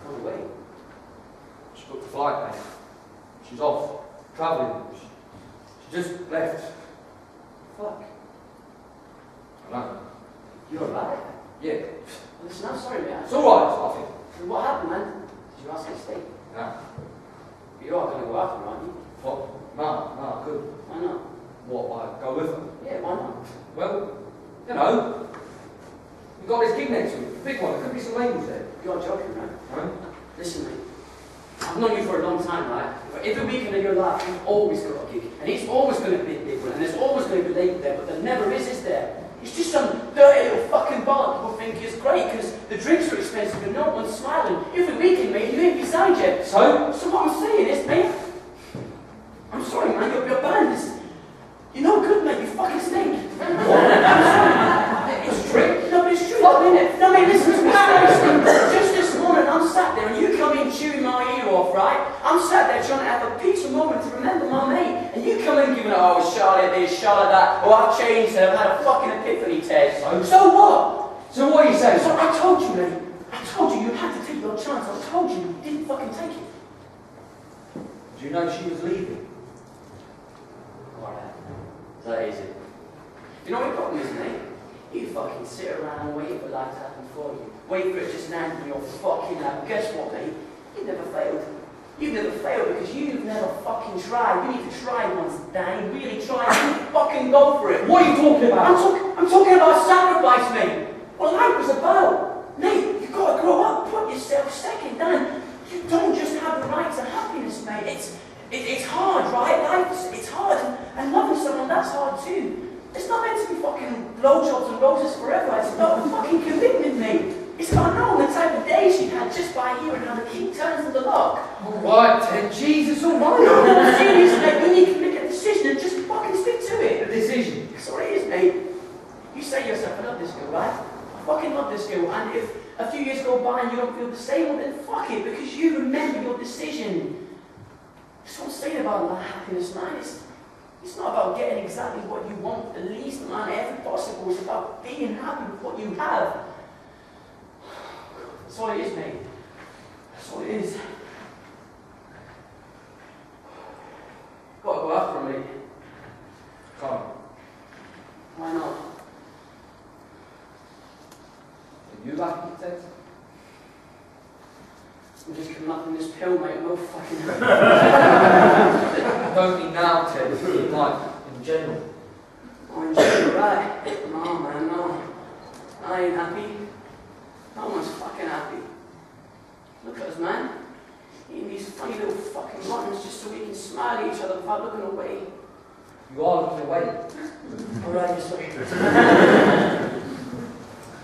Gone away? She booked a flight, mate. She's off, travelling. She just left. Fuck. I know. You alright? Yeah. Listen, I'm sorry, man. It's alright, it's nothing. What happened, man? Did you ask her to stay? Nah. You are going to go after her, aren't you? What? Nah, I could. Why not? What, I go with her? Yeah, why not? Well, you know, we've got this gig next week. Big one, there could be some labels there. You're joking, right? Huh? Listen, mate. I've known you for a long time, right? For every weekend of your life, you've always got a gig. And it's always going to be a big one. And there's always going to be label there, but there never is there? It's just some dirty little fucking bar people think is great because the drinks are expensive and no one's smiling. Every weekend, mate, you ain't beside yet. So what I'm saying is, mate, I'm sorry, man, your band is... You're no good, mate, you fucking stink. It's true. No, but it's true, I mean it. No, mate, listen, just this morning, I'm sat there and you come in chewing my ear off, right? I'm sat there trying to have a peaceful moment to remember my mate. And you come in giving it, oh, Charlotte this, Charlotte that, oh, I've changed and I've had a fucking epiphany test. So what? So what are you saying? So I told you, mate. I told you had to take your chance. I told you you didn't fucking take it. Do you know she was leaving? Alright. That is it. You know what your problem is, mate? You fucking sit around and wait for life to happen for you. Wait for it just land in your fucking lap. Guess what, mate? You never failed. You've never failed because you've never fucking tried. You need to try once, Danny. Really try and fucking go for it. What are you talking about? I'm talking about sacrifice, mate. What life was about. Mate, you've got to grow up. Put yourself second, Dan. You don't just have the right to happiness, mate. It's hard, right? It's hard. And loving someone, that's hard too. It's not meant to be fucking blowjobs and roses forever. It's about fucking commitment, mate. It's about knowing the type of days you had just by hearing how the key turns in the lock. Alright, Ted, Jesus, alright. No, seriously, mate, you need to make a decision and just fucking stick to it. A decision? That's what it is, mate. You say to yourself, I love this girl, right? I fucking love this girl. And if a few years go by and you don't feel the same, well then fuck it, because you remember your decision. That's what I'm saying about life, happiness, man. It's not about getting exactly what you want, the least amount ever possible. It's about being happy with what you have. That's all it is, mate. That's all it is. Gotta go after him, mate. Come. Why not? Are you lucky, Ted? I'm just coming up in this pill, mate. I'm no fucking... Don't mean now, Ted. Like, in general. Oh, in general, right? No, man, no. I ain't happy. No one's fucking happy. Look at us, man. Eating these funny little fucking buttons just so we can smile at each other without looking away. You are looking away. Alright, you're sorry.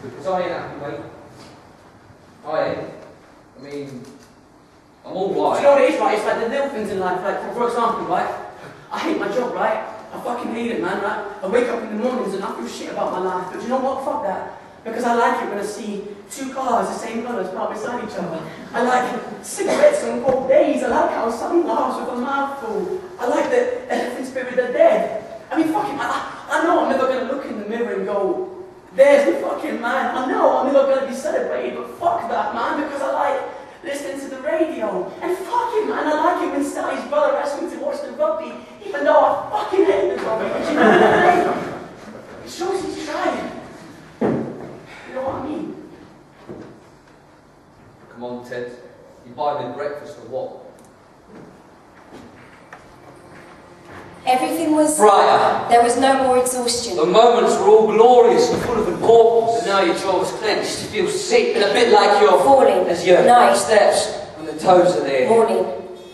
Because I ain't happy, mate. I ain't. I mean, I'm all Do you right. know what it is, right? It's like the little things in life. Like, for example, right? I hate my job, right? I fucking hate it, man, right? I wake up in the mornings and I feel shit about my life. But you know what? Fuck that. Because I like it when I see two cars, the same colours, parked beside each other. I like cigarettes on cold days. I like how some laughs with a mouthful. I like the elephants bury the dead. I mean, fucking, I know I'm never going to look in the mirror and go, there's the fucking man. I know I'm never going to be celebrated, but fuck that, man, because I like listening to the radio. And fuck it, man, I like it when Sally's brother asks me to watch the rugby, even though I fucking hate the rugby. But you know what I mean? It shows he's trying. You know what I mean? Come on, Ted. You buy me breakfast for what? Everything was brighter. There was no more exhaustion. The moments were all glorious and full of importance. But now your jaw was clenched, you feel sick and a bit like you're Falling. As your Night. steps and the toes are there. Morning.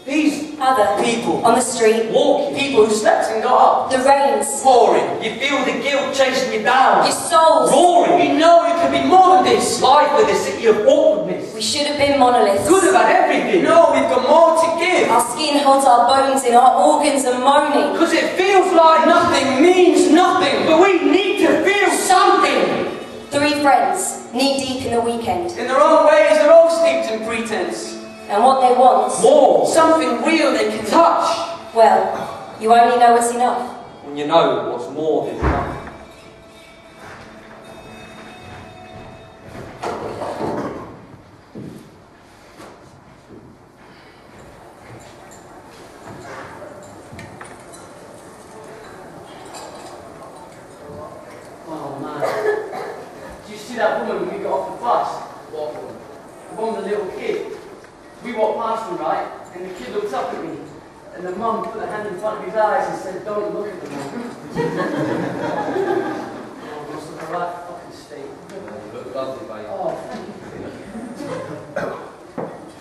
These Other. people On the street. walking. people who slept and got up. The rains. Pouring. You feel the guilt chasing you down. Your souls. Roaring. You know you can be more than this. Life with a city of awkwardness. We should have been monoliths. Good about everything. No, we've got more to give. Our skin holds our bones in, our organs are moaning. Because it feels like Nothing means nothing. but we need to feel something. Three friends, knee-deep in the weekend. In their own ways, they're all steeped in pretense. And what they want, More. Something real they can touch. well, you only know what's enough. When when you know what's more than enough. Oh man. Did you see that woman when we got off the bus? What woman? The one with the little kid. We walked past him, right? And the kid looked up at me. And the mum put her hand in front of his eyes and said, "Don't look at the mum." Oh, must look a right fucking state. You look lovely, mate. Oh, thank you.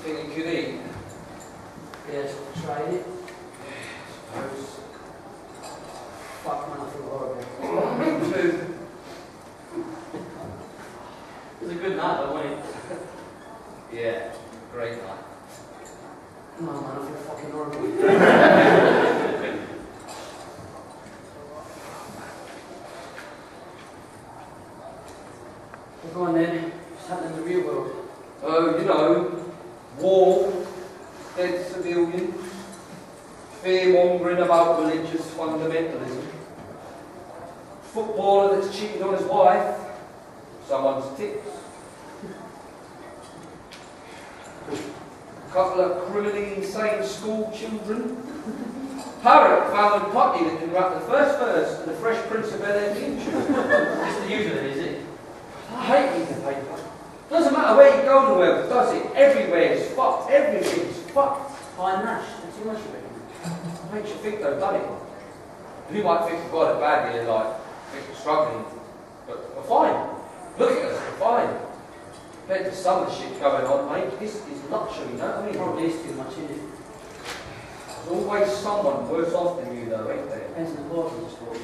Think you could eat? Yes, tried it. I suppose. Fuck man, I feel horrible. Me too. It was a good night though, wasn't it? Yeah, great night. No man, I feel fucking horrible. Well, go on then. What's happening in the real world? Oh, you know, war, dead civilians, fear-mongering about religious fundamentalism, footballer that's cheated on his wife, someone's tips, a couple of criminally insane school children, parrot found in putty that can write the first verse of the Fresh Prince of Bel-Air theme tune. It's the usual, is it? I hate reading the paper. Doesn't matter where you go in the world, does it? Everywhere is fucked. Everything's fucked. By Nash, that's too much of it. Makes you think they've done it. You might think we've got it badly and like think we're struggling, but we're fine. Look at us, we're fine. Compared to some of the shit going on, mate, this is luxury, you know what I mean? Probably is too much, isn't it? There's always someone worse off than you though, ain't there? Depends on the cause, I suppose.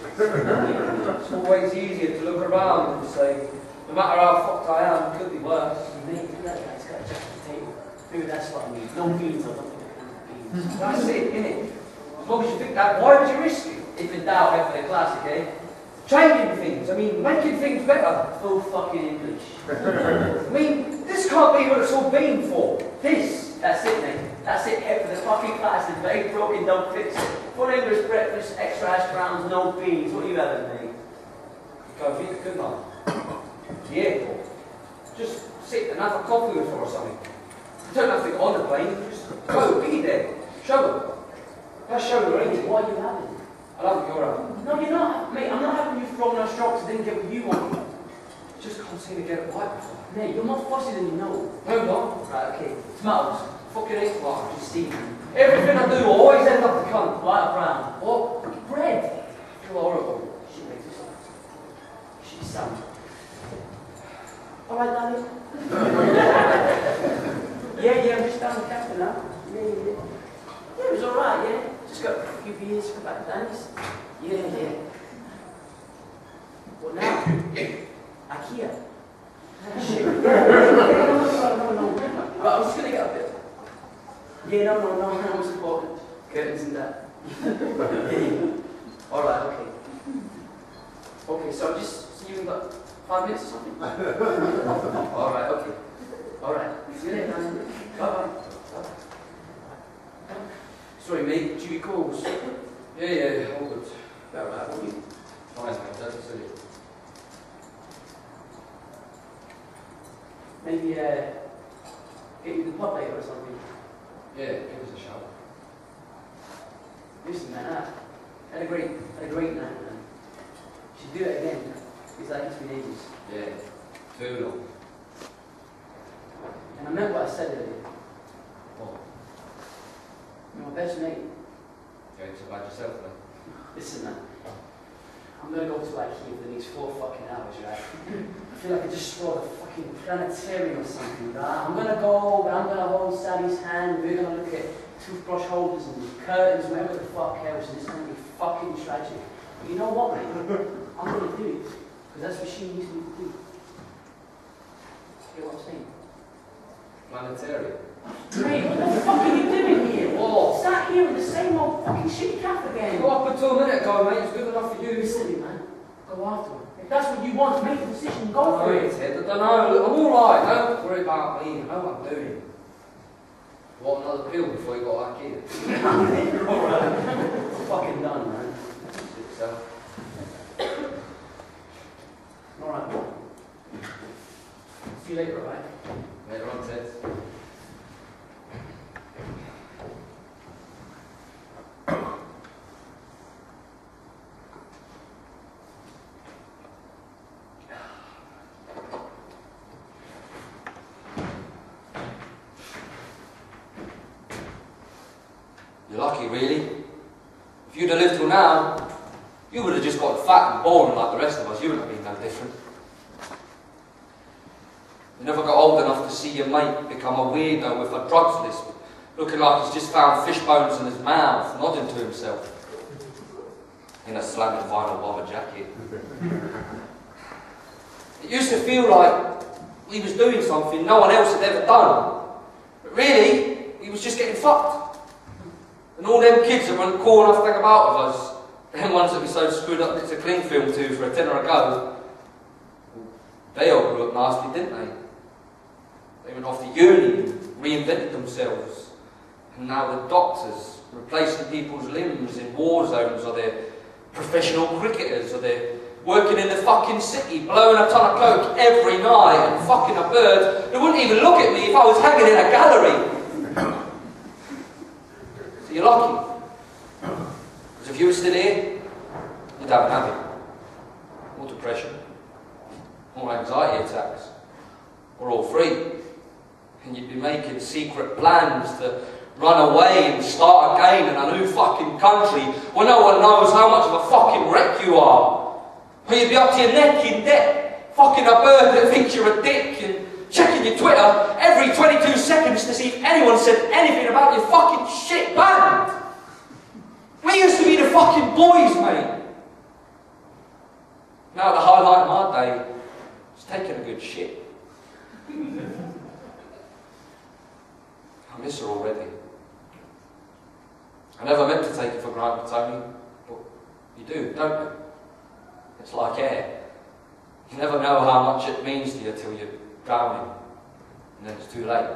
It's always easier to look around and say, no matter how fucked I am, it could be worse. Mate, that guy's got a jack at the table. Maybe that's what I need. No beans, I don't think I can beans. That's it, innit? As long as you think that, why would you risk it? If in doubt, head for the classic, eh? Changing things, I mean, making things better. Full fucking English. I mean, this can't be what it's all been for. This. That's it, mate. That's it. Head for the fucking classic. If it ain't broken, don't fix it. Full English breakfast, extra hash browns, no beans. What are you having, mate? Go Vita, couldn't I? The airport. Just sit and have a coffee with her or something. You don't have to go on the plane, just go, be there. Show her. Let's show her anything. What are you having? I love what you're having. No, you're not. Mate, I'm not having you throw no strokes and then get what you want. Just can't seem to get it right before. Mate, you're more fussy than you know. No, not. Right, okay. Tomatoes. Fucking ain't right. Just Steamie. Everything I do, I always end up the cunt. White or brown? What? Bread. I feel horrible. Shit makes it sound. Shit sound. Alright, darling. yeah, I'm just down the captain now. Yeah. Yeah, it was alright, yeah. Just got a few beers, go back to Danny's. Yeah. What now? IKEA. Shit. No. Right, I was just gonna get a bit. Yeah, no, that was important. Curtains and that. Yeah. Alright, okay. Okay, so just see you in about 5 minutes or something? Alright, okay. Alright. See you later, man. Bye-bye. Sorry, mate. Due calls. Yeah, all good. Alright, what are you? Fine, mate, don't be silly. Maybe, get you the pub later or something. Yeah, give us a shout. Listen, man, I had a great night, man. Should do it again. It's like it's been ages. Yeah, too long. And I meant what I said earlier. What? You're my best mate. You ain't so bad yourself, then. Listen, man. I'm gonna go to IKEA for the next 4 fucking hours, right? I feel like I just saw the fucking planetarium or something, right? I'm gonna go, I'm gonna hold Sally's hand, we're gonna look at toothbrush holders and curtains, whatever the fuck else, and it's gonna be fucking tragic. But you know what, mate? I'm gonna do it. Because that's what she needs me to do. You know what I'm saying? Planetarium. Mate, what the fuck are you doing here? What? Sat here with the same old fucking shitty cap again. Go up until a minute ago, mate. It's good enough for you. You're silly, man. Go after her. If that's what you want, make a decision, go for it. Ted, I don't know. Look, I'm alright. Don't worry about me. I know what I'm doing. You want another pill before you got IKEA? Alright. Fucking done, man. So. See you later, alright? Later on, Ted. You're lucky, really. If you'd have lived till now, you would have just got fat and boring like the rest of us. You wouldn't have been no different. You never got old enough to see your mate become a weirdo with a drugs list, looking like he's just found fish bones in his mouth, nodding to himself in a slanted vinyl bomber jacket. It used to feel like he was doing something no one else had ever done, but really, he was just getting fucked. And all them kids that weren't cool enough to think about with us, them ones that we so screwed up it's a cling film to for a tenner a go, they all grew up nasty, didn't they? They went off to uni and reinvented themselves. And now they're doctors, replacing people's limbs in war zones, or they're professional cricketers, or they're working in the fucking city, blowing a ton of coke every night and fucking a bird who wouldn't even look at me if I was hanging in a gallery. So you're lucky. Because if you were still here, you'd have an habit. Or depression. Or anxiety attacks. Or all three. And you'd be making secret plans to run away and start again in a new fucking country where no one knows how much of a fucking wreck you are. Or you'd be up to your neck in debt, fucking a bird that thinks you're a dick, and checking your Twitter every 22 seconds to see if anyone said anything about your fucking shit band. We used to be the fucking boys, mate. Now the highlight of my day is taking a good shit. I miss her already. I never meant to take it for granted, Tony, but you do, don't you? It's like air. You never know how much it means to you till you're drowning, and then it's too late.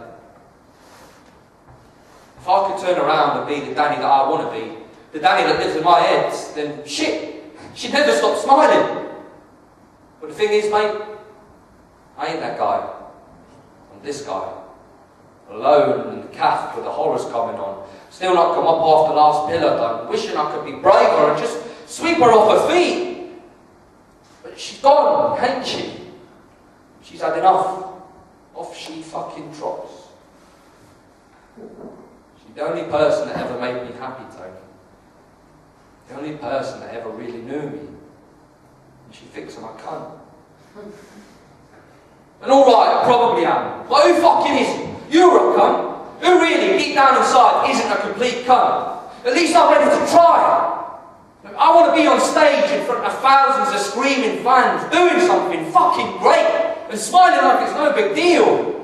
If I could turn around and be the Danny that I want to be, the Danny that lives in my head, then shit, she'd never stop smiling. But the thing is, mate, I ain't that guy. I'm this guy. Alone in the cafe with the horrors coming on, still not come up off the last pillar done, wishing I could be braver and just sweep her off her feet. But she's gone, ain't she? She's had enough. Off she fucking trots. She's the only person that ever made me happy, Tony. The only person that ever really knew me. And she thinks I'm a cunt. And alright, I probably am. But who fucking isn't? You're a cunt. Who really, deep down inside, isn't a complete cunt? At least I'm ready to try. I want to be on stage in front of thousands of screaming fans, doing something fucking great, and smiling like it's no big deal.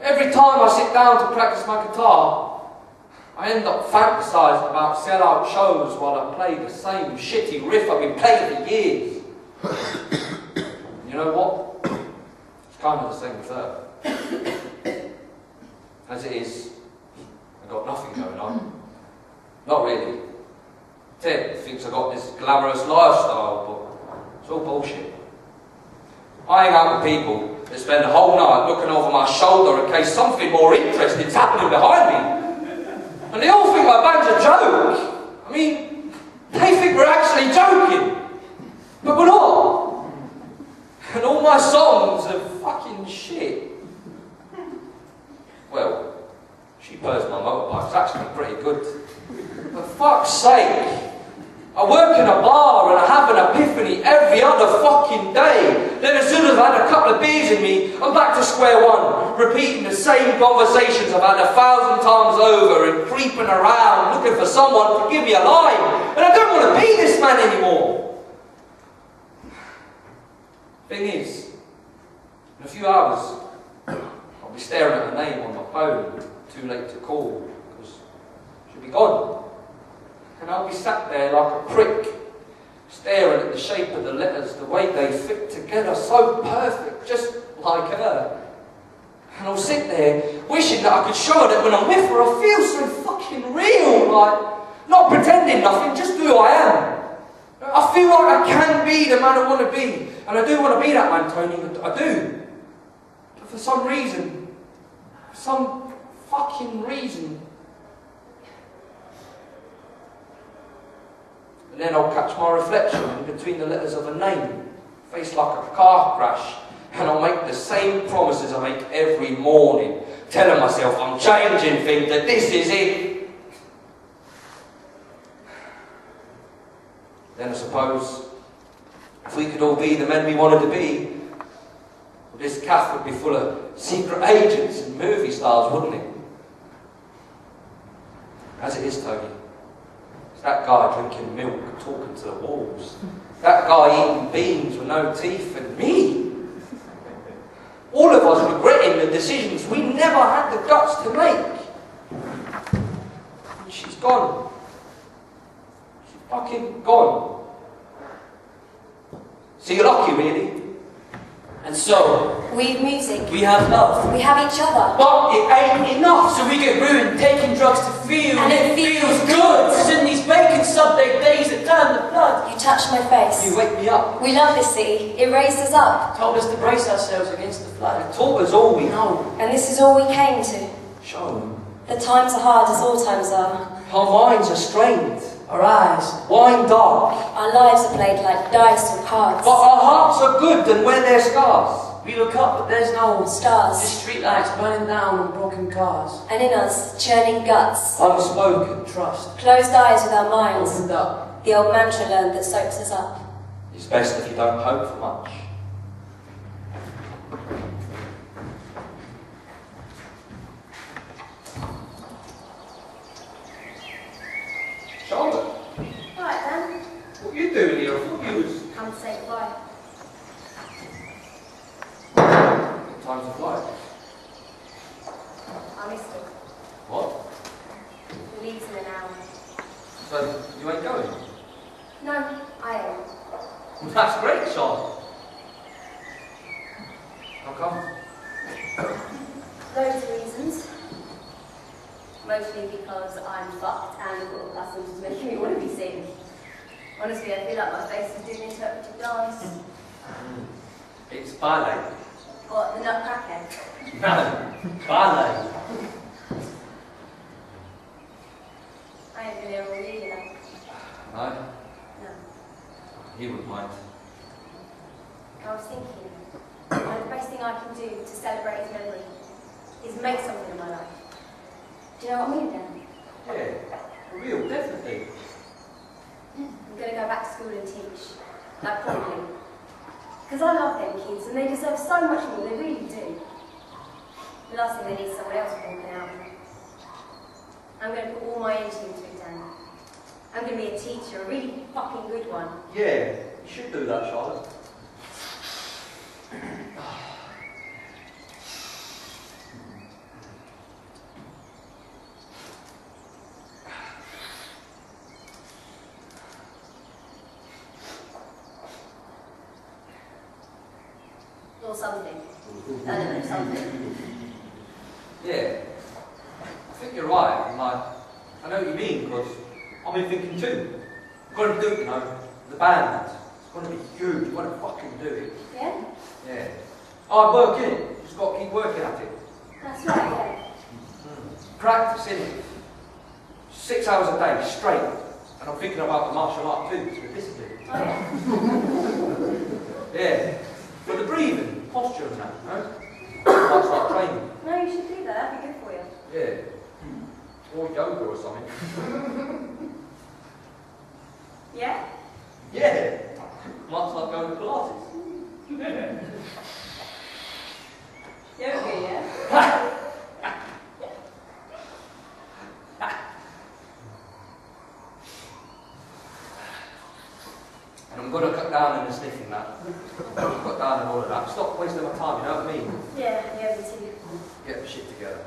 Every time I sit down to practice my guitar, I end up fantasising about sell-out shows while I play the same shitty riff I've been playing for years. You know what? It's kind of the same with her. As it is, I've got nothing going on. Not really. Ted thinks I've got this glamorous lifestyle, but it's all bullshit. I hang out with people that spend the whole night looking over my shoulder in case something more interesting's happening behind me. And they all think my band's a joke. I mean, they think we're actually joking. But we're not. And all my songs are fucking shit. Well, she purrs my motorbike. It's actually pretty good. For fuck's sake. I work in a bar and I have an epiphany every other fucking day. Then as soon as I've had a couple of beers in me, I'm back to square one, repeating the same conversations I've had 1,000 times over and creeping around looking for someone to give me a line. And I don't want to be this man anymore. Thing is, in a few hours, I'll be staring at her name on my phone, too late to call, because she'll be gone. And I'll be sat there like a prick, staring at the shape of the letters, the way they fit together, so perfect, just like her. And I'll sit there, wishing that I could show her that when I'm with her, I feel so fucking real, like, not pretending nothing, just who I am. I feel like I can be the man I want to be. And I do want to be that man, Tony, I do. for some reason, for some fucking reason. And then I'll catch my reflection in between the letters of a name, face like a car crash, and I'll make the same promises I make every morning, telling myself I'm changing things, that this is it. Then I suppose, if we could all be the men we wanted to be, well, this cafe would be full of secret agents and movie stars, wouldn't it? As it is, Tony. It's that guy drinking milk, talking to the walls. That guy eating beans with no teeth, and me. All of us regretting the decisions we never had the guts to make. And she's gone. She's fucking gone. So you're lucky, really. And so, We have music. we have love. We have each other. But it ain't enough. So we get ruined taking drugs to feel, And it feels good. It's in these vacant Sunday days that turn the blood. You touched my face. You wake me up. We love this city. It raised us up. Told us to brace ourselves against the flood. It taught us all we know. No. And this is all we came to. Show them. The times are hard as all times are. Our minds are strained. Our eyes. Wine dark. Our lives are played like dice or cards. But our hearts are good and wear their scars. We look up, but there's no Stars. just streetlights burning down on broken cars. And in us, churning guts. Unspoken. Trust. Closed eyes with our minds. Opened up. The old mantra learned that soaks us up. It's best if you don't hope for much. Charlotte, Right then. what are you doing here? I thought you was... Come to say goodbye. Time to fly. I missed it. What? He leaves in an hour. So, you ain't going? No, I am. Well, that's great, Charlotte. How come? Loads of reasons. Mostly because I'm fucked and the little lessons is making me want to be seen. Honestly, I feel like my face is doing interpretive dance. It's ballet. What, the nutcracker? No, ballet. I ain't been here all year, you know. No, No. he wouldn't mind. I was thinking, the best thing I can do to celebrate his memory is make something of my life. Do you know what I mean then? Yeah, for real, definitely. I'm going to go back to school and teach. Like, properly. Because I love them kids and they deserve so much more, they really do. The last thing they need is someone else walking out. I'm going to put all my energy into it, Dan. I'm going to be a teacher, a really fucking good one. Yeah, you should do that, Charlotte. Or something. I don't know, something. Yeah, I think you're right. And I know what you mean, because I've been thinking too. We've got to do it, you know, the band. It's going to be huge. We've got to fucking do it. Yeah? Yeah. Hard work, innit? Just got to keep working at it. That's right, yeah. Practice, innit? 6 hours a day, straight. And I'm thinking about the martial art too, so discipline. Oh yeah? Yeah. But the breathing, posture and that, you know? Might start training. No, you should do that, that'd be good for you. Yeah. Or yoga or something. Yeah? Yeah. Might start going to Pilates. Yoga, yeah? And I'm going to cut down on the sniffing that. Cut down on all of that. Stop wasting my time, you know what I mean? Yeah, me too. Get the shit together.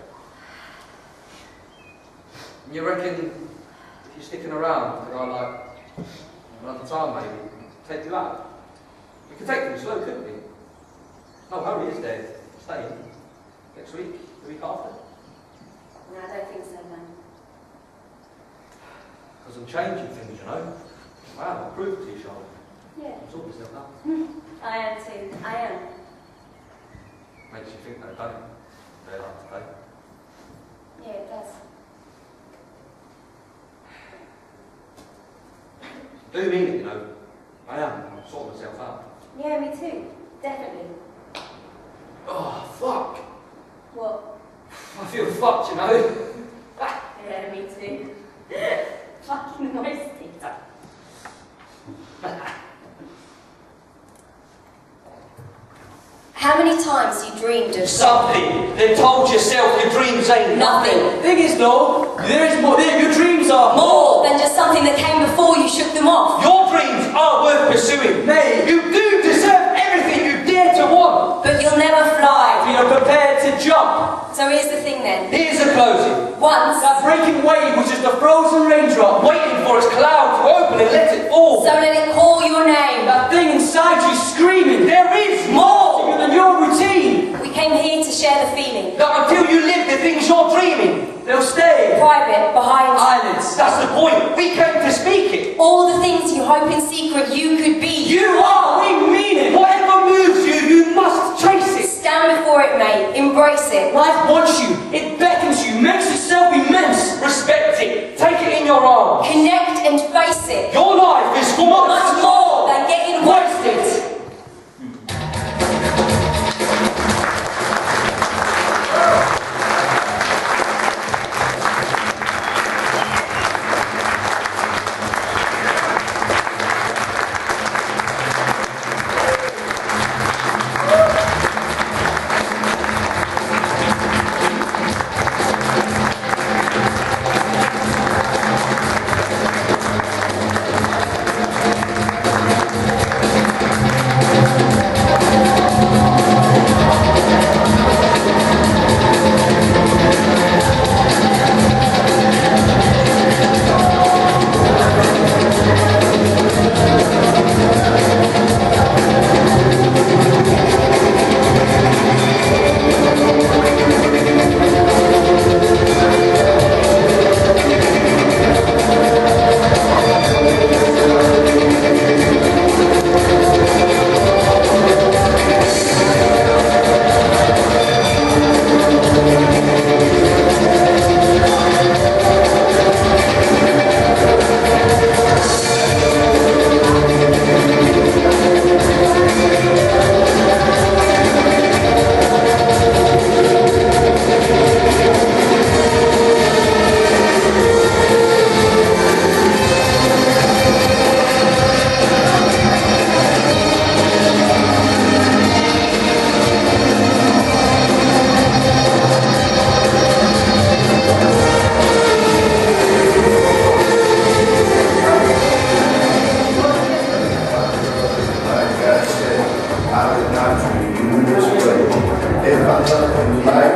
And you reckon if you're sticking around for like another time maybe, take you out? We could take them slow, couldn't we? No hurry, is there? Staying. Next week, the week after. No, I don't think so, man. Because I'm changing things, you know. Wow, I'll prove it to you, Charlotte. Yeah. I'm sorting myself out. I am too. I am. Makes you think though, don't it? Very like today. Yeah, it does. I do mean it, you know. I am. I'm sorting myself out. Yeah, me too. Definitely. Oh, fuck. What? I feel fucked, you know. Yeah, me too. Fucking noise, Peter. How many times you dreamed of Something, then told yourself your dreams ain't nothing? Thing is though, there is more, your dreams are More than just something that came before you shook them off. Your dreams are worth pursuing. Nay, you do deserve everything you dare to want. But you'll never fly. We are prepared to jump. So here's the thing then. Here's the closing. Once, That breaking wave was just a frozen raindrop waiting for its cloud to open and let it fall. so let it call your name. That thing inside you screaming, there is more to you than your routine. We came here to share the feeling. That until you live the things you're dreaming, they'll stay Private, behind eyelids. That's the point. We came to speak it. all the things you hope in secret you could be. You are. We mean it. Whatever moves you, you must chase it. Stand before it, mate. Embrace it. Life wants you. It beckons you. Makes itself immense. Respect it. Take it in your arms. Connect and face it. Your life is Much more than getting wasted. wasted.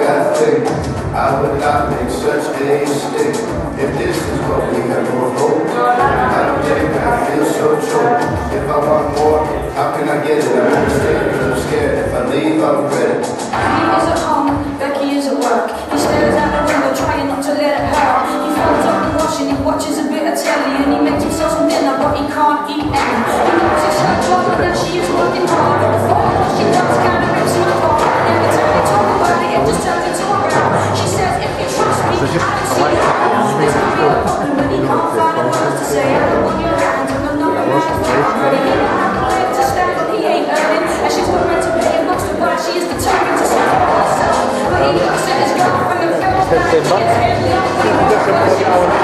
I would not make such a mistake. If this is what we have more hope, I don't think I feel so choked. If I want more, how can I get it? I'm in a state because I'm scared. If I leave, I'm ready. He is at home, Becky is at work. He stares out the window, trying not to let it hurt. He folds up the washing, he watches a bit of telly, and he makes himself some dinner, but he can't eat any. He knows it's her job, and that she is working hard. For all she does, kind of rips my heart. And every time we talk about it, it just turns into a round. She says, if you trust me, I don't see it. This could be a problem, but he can't find the words to say. I don't want your hands, and I'm not your hands. He don't have the leg to stand, but he ain't earning. And she's not meant to pay him much to why she is determined to stand for herself. But he looks at his girlfriend and feels bad. She gets heavy up, but he won't hurt.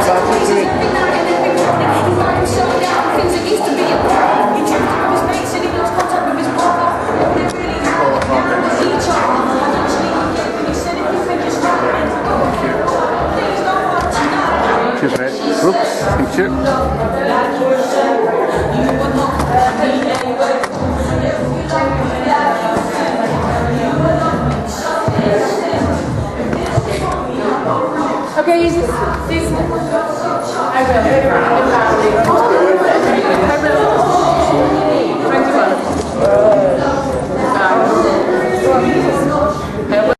She freezes every night and every morning. He finds himself down, thinks it used to be a problem. He drifted with his mates and he lost contact with his brother. They're really happy now to see each other. And actually he did when he said if you think it's right, then please don't want to know. Cheers, mate. Oops, thank you. You were not me anyway.